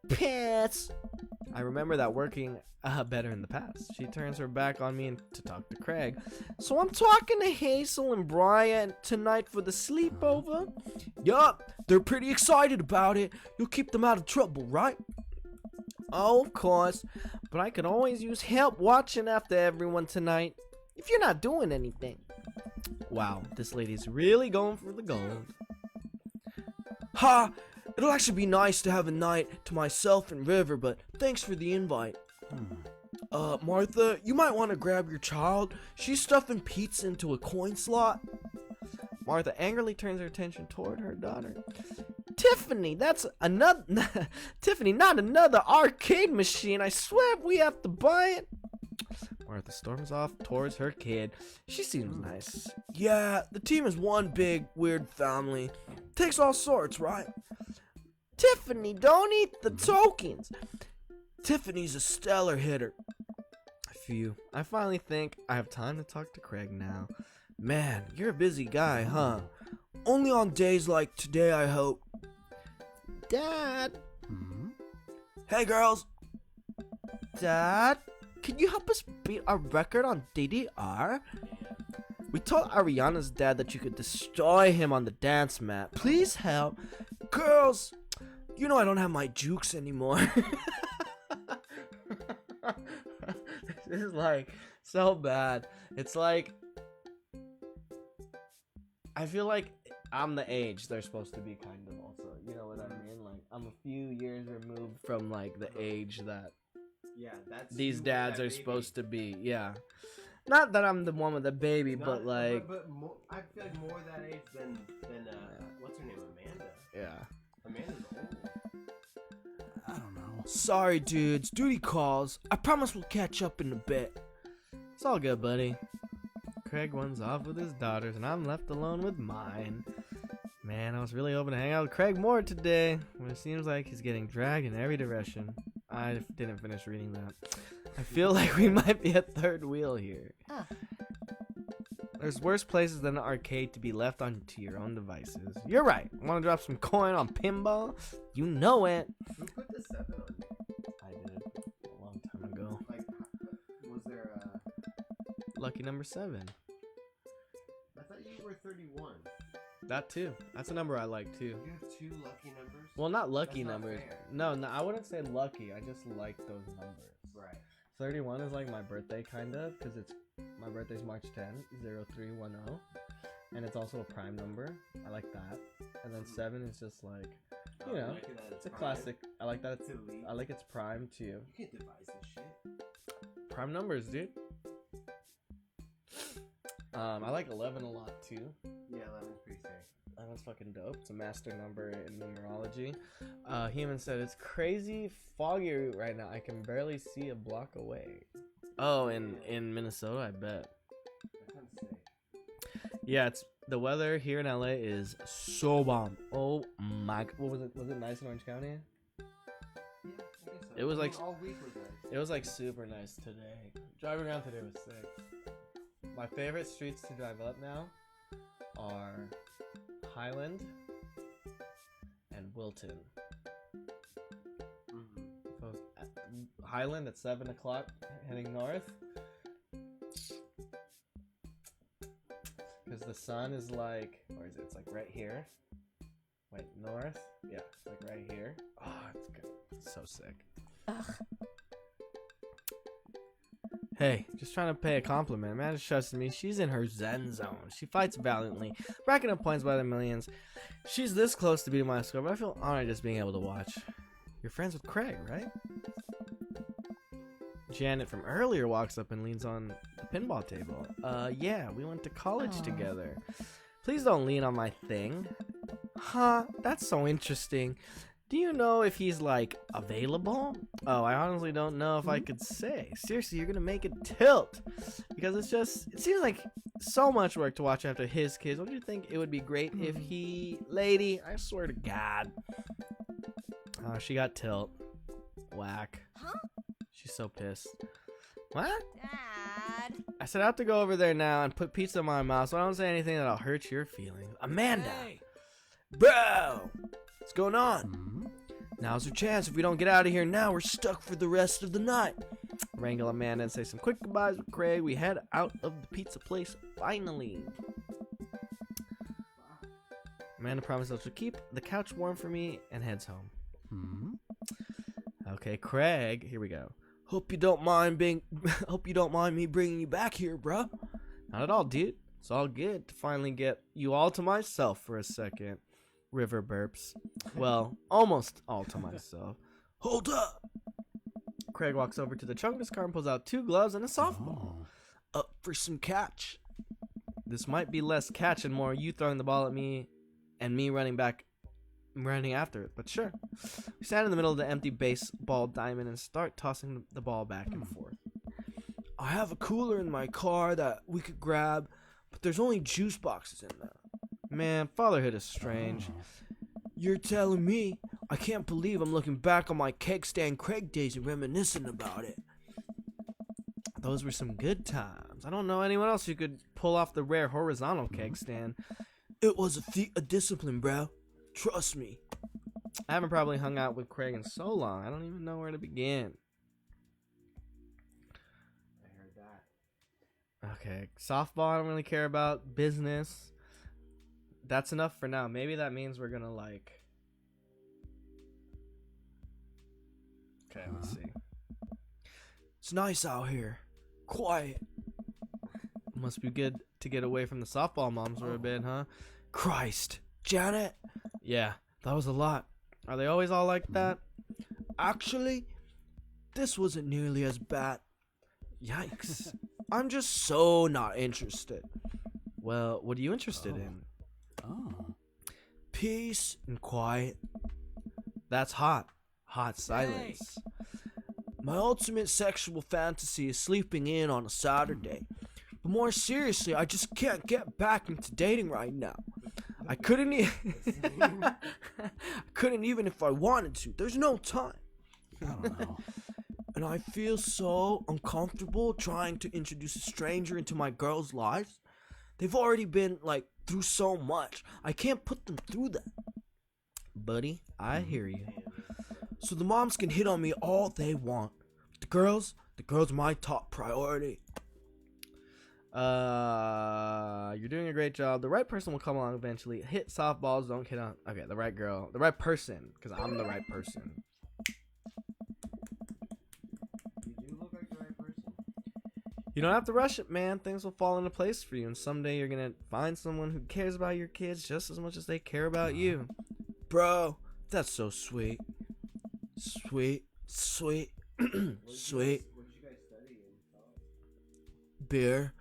Pets! I remember that working better in the past. She turns her back on me and to talk to Craig. So I'm talking to Hazel and Brian tonight for the sleepover? Yup, they're pretty excited about it. You'll keep them out of trouble, right? Oh, of course. But I could always use help watching after everyone tonight. If you're not doing anything. Wow, this lady's really going for the gold. Ha! It'll actually be nice to have a night to myself and River, but thanks for the invite. Martha, you might want to grab your child. She's stuffing pizza into a coin slot. Martha angrily turns her attention toward her daughter. Tiffany, that's another... Tiffany, not another arcade machine. I swear we have to buy it. Martha storms off towards her kid. She seems nice. Yeah, the team is one big, weird family. Takes all sorts, right? Tiffany, don't eat the tokens. Tiffany's a stellar hitter. Phew. I finally think I have time to talk to Craig now. Man, you're a busy guy, huh? Only on days like today, I hope. Dad. Hey, girls. Dad, can you help us beat our record on DDR? We told Ariana's dad that you could destroy him on the dance mat. Please help. Girls, you know I don't have my jukes anymore. This is like so bad. It's like I feel like I'm the age they're supposed to be kind of also. You know what I mean? Like I'm a few years removed from like the age that these dads are supposed to be. Yeah. Not that I'm the one with the baby, but like But more, I feel like more that age than what's her name, Amanda? yeah. Amanda's old. I don't know. Sorry, dudes. Duty calls. I promise we'll catch up in a bit. It's all good, buddy. Craig runs off with his daughters, and I'm left alone with mine. Man, I was really hoping to hang out with Craig more today, but it seems like he's getting dragged in every direction. I didn't finish reading that. I feel like we might be at third wheel here. There's worse places than the arcade to be left onto your own devices. You're right. Want to drop some coin on pinball? You know it. Who put the 7 on you? I did a long time ago. Like, was there Lucky number 7. I thought you were 31. That too. That's a number I like too. You have 2 lucky numbers? Well, not lucky That's not numbers. fair. No, I wouldn't say lucky. I just like those numbers. Right. 31 is like my birthday kind of, because it's my birthday's March 10, 0310, and it's also a prime number. I like that. And then 7 is just like, you know, it's a classic. I like that. It's elite. I like it's prime too. You can't devise this shit. Prime numbers, dude. I like 11 a lot too. Yeah, 11's pretty sick. 11's fucking dope. It's a master number in numerology. Human said it's crazy foggy right now. I can barely see a block away. Oh, in Minnesota, I bet. That sounds sick. Yeah, it's the weather here in LA is so bomb. Oh my! What was it? Was it nice in Orange County? Yeah, I guess so. It was like all week was nice. it was like super nice today. Driving around today was sick. My favorite streets to drive up now are Highland and Wilton. So Highland at 7 o'clock, heading north, because the sun is like, where is it? It's like right here. Wait, north? Yeah, it's like right here. Oh, it's good. It's so sick. Hey, just trying to pay a compliment. Amanda trusts me. She's in her zen zone. She fights valiantly, racking up points by the millions. She's this close to beating my score, but I feel honored just being able to watch. You're friends with Craig, right? Janet from earlier walks up and leans on the pinball table. Yeah, we went to college together. Please don't lean on my thing. Huh, that's so interesting. Do you know if he's, like, available? Oh, I honestly don't know if I could say. Seriously, you're gonna make it tilt. Because it seems like so much work to watch after his kids. Don't you think it would be great if he... Lady, I swear to God. Oh, she got tilt. Whack. Huh? She's so pissed. What? Dad. I said I have to go over there now and put pizza in my mouth, so I don't say anything that'll hurt your feelings. Amanda! Hey. Bro! What's going on? Hmm? Now's your chance. If we don't get out of here now, we're stuck for the rest of the night. Wrangle Amanda and say some quick goodbyes with Craig. We head out of the pizza place finally. Amanda promises she'll keep the couch warm for me and heads home. Hmm? Okay, Craig, here we go. Hope you don't mind me bringing you back here, bro. Not at all, dude. It's all good to finally get you all to myself for a second. River burps. Well, almost all to myself. Hold up! Craig walks over to the trunk of his car and pulls out 2 gloves and a softball. Oh. Up for some catch. This might be less catch and more you throwing the ball at me and me running after it, but sure. We stand in the middle of the empty baseball diamond and start tossing the ball back and forth. I have a cooler in my car that we could grab, but there's only juice boxes in there. Man, fatherhood is strange. You're telling me? I can't believe I'm looking back on my keg stand Craig days and reminiscing about it. Those were some good times. I don't know anyone else who could pull off the rare horizontal keg stand. It was a feat of discipline, bro. Trust me. I haven't probably hung out with Craig in so long. I don't even know where to begin. I heard that. Okay, softball I don't really care about. Business. That's enough for now. Maybe that means we're gonna like... Okay, let's see. It's nice out here. Quiet. Must be good to get away from the softball moms for a bit, huh? Christ. Janet? Yeah, that was a lot. Are they always all like that? Actually, this wasn't nearly as bad. Yikes. I'm just so not interested. Well, what are you interested in? Oh. Peace and quiet. That's hot. Hot silence. My ultimate sexual fantasy is sleeping in on a Saturday. But more seriously, I just can't get back into dating right now. I couldn't even if I wanted to. There's no time. I don't know. And I feel so uncomfortable trying to introduce a stranger into my girl's life. They've already been, like, through so much. I can't put them through that. Buddy, I hear you. So the moms can hit on me all they want. The girls are my top priority. You're doing a great job. The right person will come along eventually. Hit softballs, don't hit on. Okay, the right girl. The right person, because I'm the right person. You do look like the right person. You don't have to rush it, man. Things will fall into place for you, and someday you're gonna find someone who cares about your kids just as much as they care about you. Bro, that's so sweet. Sweet. Sweet. Sweet. What did you guys study in college? Beer.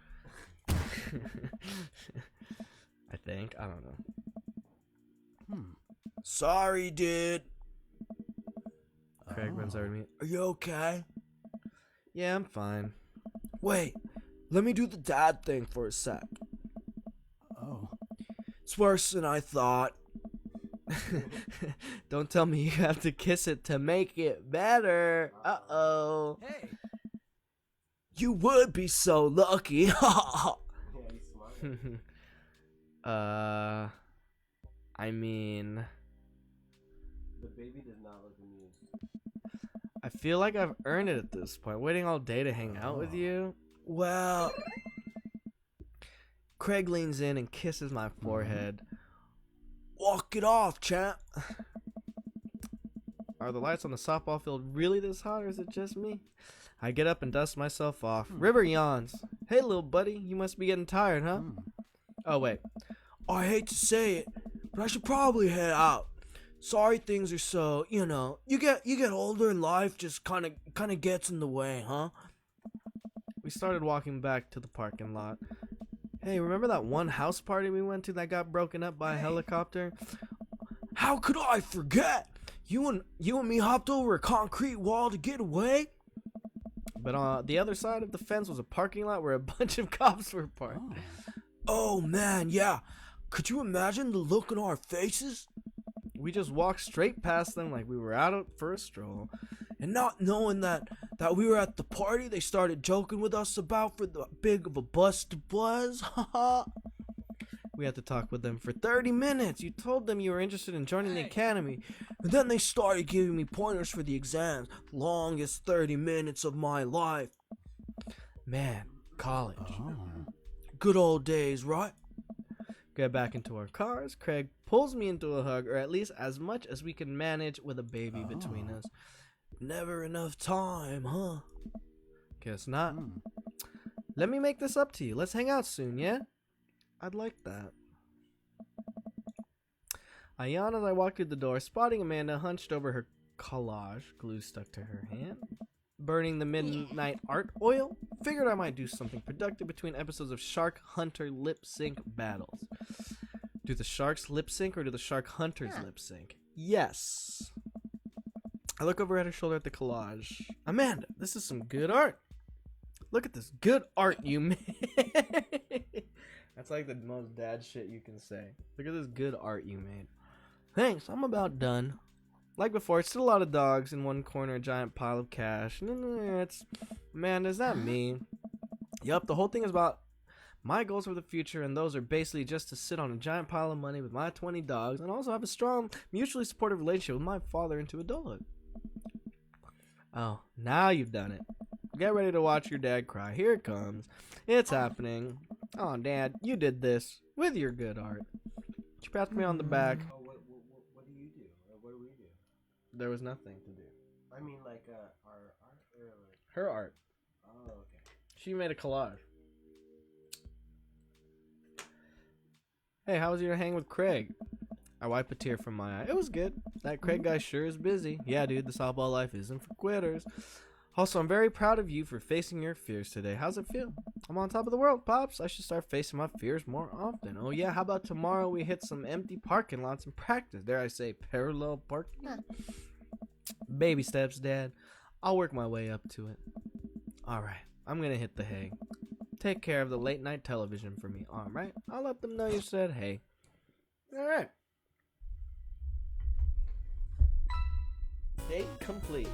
I think. I don't know. Sorry, dude. Craig runs over to me. Are you okay? Yeah, I'm fine. Wait, let me do the dad thing for a sec. Oh. It's worse than I thought. Don't tell me you have to kiss it to make it better. Uh-oh. Hey. You would be so lucky. Yeah, he's smart. I mean, The baby does not look amused. I feel like I've earned it at this point. Waiting all day to hang out with you. Well, Craig leans in and kisses my forehead. Walk it off, champ. Are the lights on the softball field really this hot, or is it just me? I get up and dust myself off. River yawns. Hey, little buddy, you must be getting tired, huh? Oh, wait. I hate to say it, but I should probably head out. Sorry things are so, you get older and life just kind of gets in the way, huh? We started walking back to the parking lot. Hey, remember that one house party we went to that got broken up by a helicopter? How could I forget? You and me hopped over a concrete wall to get away? But on the other side of the fence was a parking lot where a bunch of cops were parked. Oh man, yeah. Could you imagine the look on our faces? We just walked straight past them like we were out for a stroll. And not knowing that we were at the party they started joking with us about for the big of a bust it was. We had to talk with them for 30 minutes. You told them you were interested in joining the academy. And then they started giving me pointers for the exams. Longest 30 minutes of my life. Man, college. Good old days, right? Get back into our cars. Craig pulls me into a hug, or at least as much as we can manage with a baby between us. Never enough time, huh? Guess not. Let me make this up to you. Let's hang out soon, yeah? I'd like that. I yawn as I walk through the door, spotting Amanda hunched over her collage, glue stuck to her hand, burning the midnight art oil. Figured I might do something productive between episodes of Shark Hunter lip sync battles. Do the sharks lip sync or do the shark hunters lip sync? Yes. I look over at her shoulder at the collage. Amanda, this is some good art. Look at this good art you made. That's like the most dad shit you can say. Look at this good art you made. Thanks, I'm about done. Like before, it's still a lot of dogs in one corner, a giant pile of cash. Man, is that me? Yup, the whole thing is about my goals for the future, and those are basically just to sit on a giant pile of money with my 20 dogs and also have a strong, mutually supportive relationship with my father into adulthood. Oh, now you've done it. Get ready to watch your dad cry. Here it comes. It's happening. Oh, Dad, you did this with your good art. She pats me on the back. Oh, what do you do? Or what do we do? There was nothing to do. I mean, like, our art or like... Her art. Oh, okay. She made a collage. Hey, how was your hang with Craig? I wipe a tear from my eye. It was good. That Craig guy sure is busy. Yeah, dude, the softball life isn't for quitters. Also, I'm very proud of you for facing your fears today. How's it feel? I'm on top of the world, Pops. I should start facing my fears more often. Oh, yeah, how about tomorrow we hit some empty parking lots and practice? Dare I say parallel parking? Baby steps, Dad. I'll work my way up to it. All right, I'm going to hit the hay. Take care of the late night television for me, all right? I'll let them know you said hey. All right. Date complete.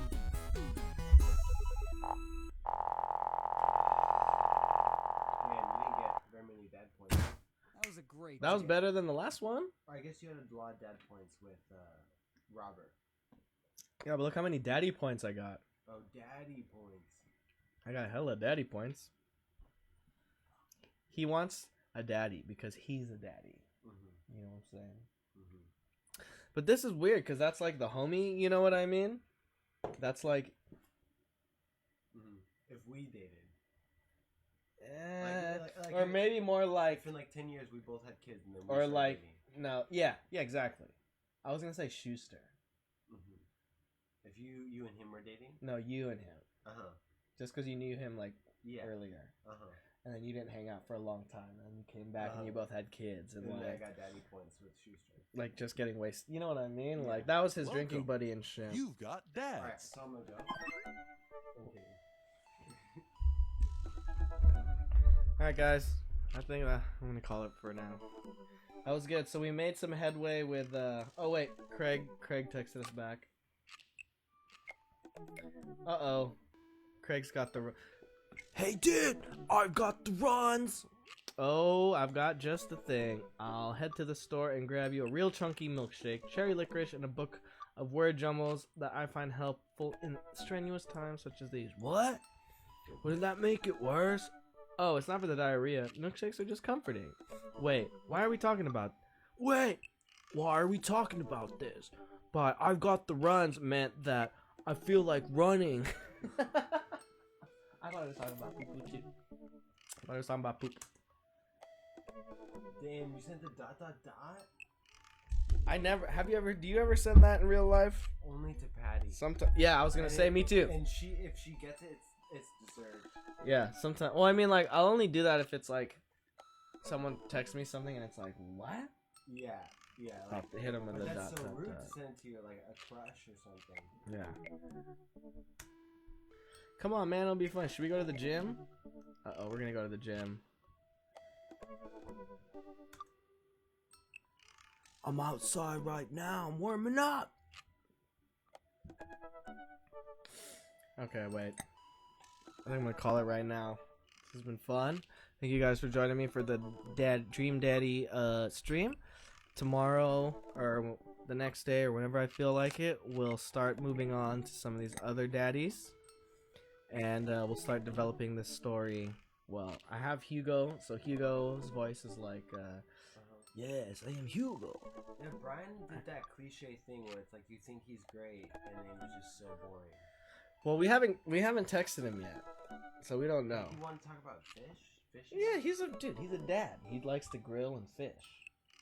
Man, you didn't get very many dad points. That was a great. That was day. better than the last one. I guess you had a lot of dad points with Robert. Yeah, but look how many daddy points I got. Oh, daddy points. I got hella daddy points. He wants a daddy because he's a daddy. Mm-hmm. You know what I'm saying? Mm-hmm. But this is weird because that's like the homie. You know what I mean? That's like. Mm-hmm. If we dated. Or maybe more like. If in like 10 years we both had kids and then we Or started like. dating. No. Yeah, exactly. I was going to say Schuster. Mm-hmm. If you and him were dating? No, you and him. Uh-huh. Just because you knew him like Yeah. earlier. Uh-huh. And then you didn't hang out for a long time. And you came back and you both had kids. And And I like. got daddy points with Schuster. Like just getting wasted. You know what I mean? Yeah. Like that was his Welcome. drinking buddy and shit. You've got dads. Alright, so I'm gonna go. Okay. Alright, guys. I think I'm gonna call it for now. That was good. So we made some headway with. Oh wait, Craig texted us back. Uh-oh. Craig's got the. Hey, dude, I've got the runs. Oh, I've got just the thing. I'll head to the store and grab you a real chunky milkshake, cherry licorice, and a book of word jumbles that I find helpful in strenuous times such as these. What? Wouldn't that make it worse? Oh, it's not for the diarrhea. Milkshakes are just comforting. Wait, why are we talking about? Wait, why are we talking about this? But I've got the runs meant that I feel like running. I thought I was talking about poop too. I thought I was talking about poop. Damn, you sent the ... I never. Have you ever? Do you ever send that in real life? Only to Patty. Sometimes. Yeah, I was gonna say me too. And if she gets it, it's deserved. Yeah, sometimes. Well, I mean, like, I'll only do that if it's like someone texts me something and it's like, what? Yeah, yeah. I'll Like, hit them in but the that's dot. so dot, rude dot. to send it to your like a crush or something. Yeah. Come on, man. It'll be fun. Should we go to the gym? Uh-oh, we're gonna go to the gym. I'm outside right now. I'm warming up. Okay, wait. I think I'm gonna call it right now. This has been fun. Thank you guys for joining me for the Dream Daddy stream. Tomorrow or the next day or whenever I feel like it, we'll start moving on to some of these other daddies, and we'll start developing this story. Well, I have Hugo, so Hugo's voice is like, Yes, I am Hugo. Yeah, Brian did that cliche thing where it's like you think he's great and then he was just so boring. well, we haven't texted him yet, so we don't know. You want to talk about fishing? Yeah, he's a dad. He likes to grill and fish.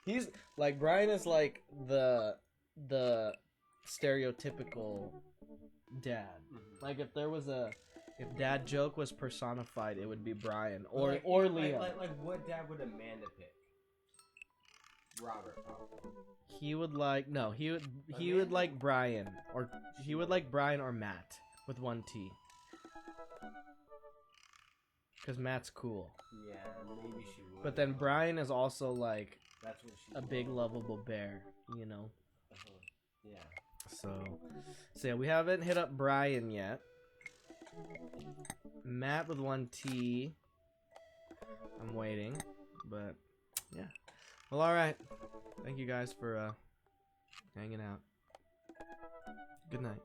He's like Brian is like the stereotypical dad. Mm-hmm. Like if dad joke was personified, it would be Brian or like, Liam. Like what dad would Amanda pick? Robert, probably. He would like Brian, or he would like Brian or Matt with one T. Because Matt's cool. Yeah, maybe she would. But then Brian is also like That's what she a big lovable bear, you know. Yeah. So yeah, we haven't hit up Brian yet. Matt with one T. I'm waiting, but yeah. Well, all right. Thank you guys for hanging out. Good night.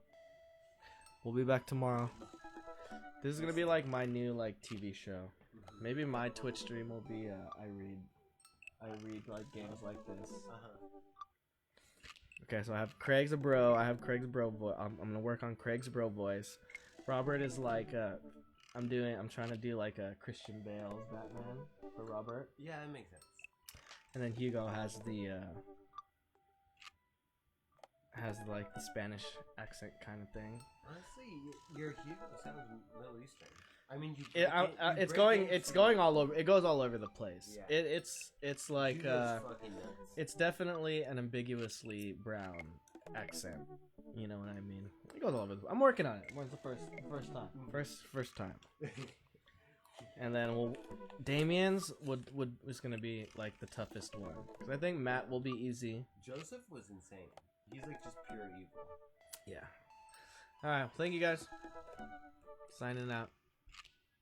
We'll be back tomorrow. This is gonna be like my new like TV show. Maybe my Twitch stream will be I read like games like this. Okay, so I have Craig's a bro. I have Craig's bro voice. I'm gonna work on Craig's bro voice. Robert is like I'm trying to do like a Christian Bale's Batman for Robert. Yeah, that makes sense. And then Hugo has like the Spanish accent kind of thing. Honestly, your Hugo sounds Middle Eastern. I mean, It's going all over. It goes all over the place. Yeah. It's like Hugo's fucking nuts. it's definitely an ambiguously brown accent. You know what I mean? It goes all over. I'm working on it. When's the first time? First time. And then Damien's was gonna be like the toughest one. 'Cause I think Matt will be easy. Joseph was insane. He's like just pure evil. Yeah. All right. Thank you guys. Signing out.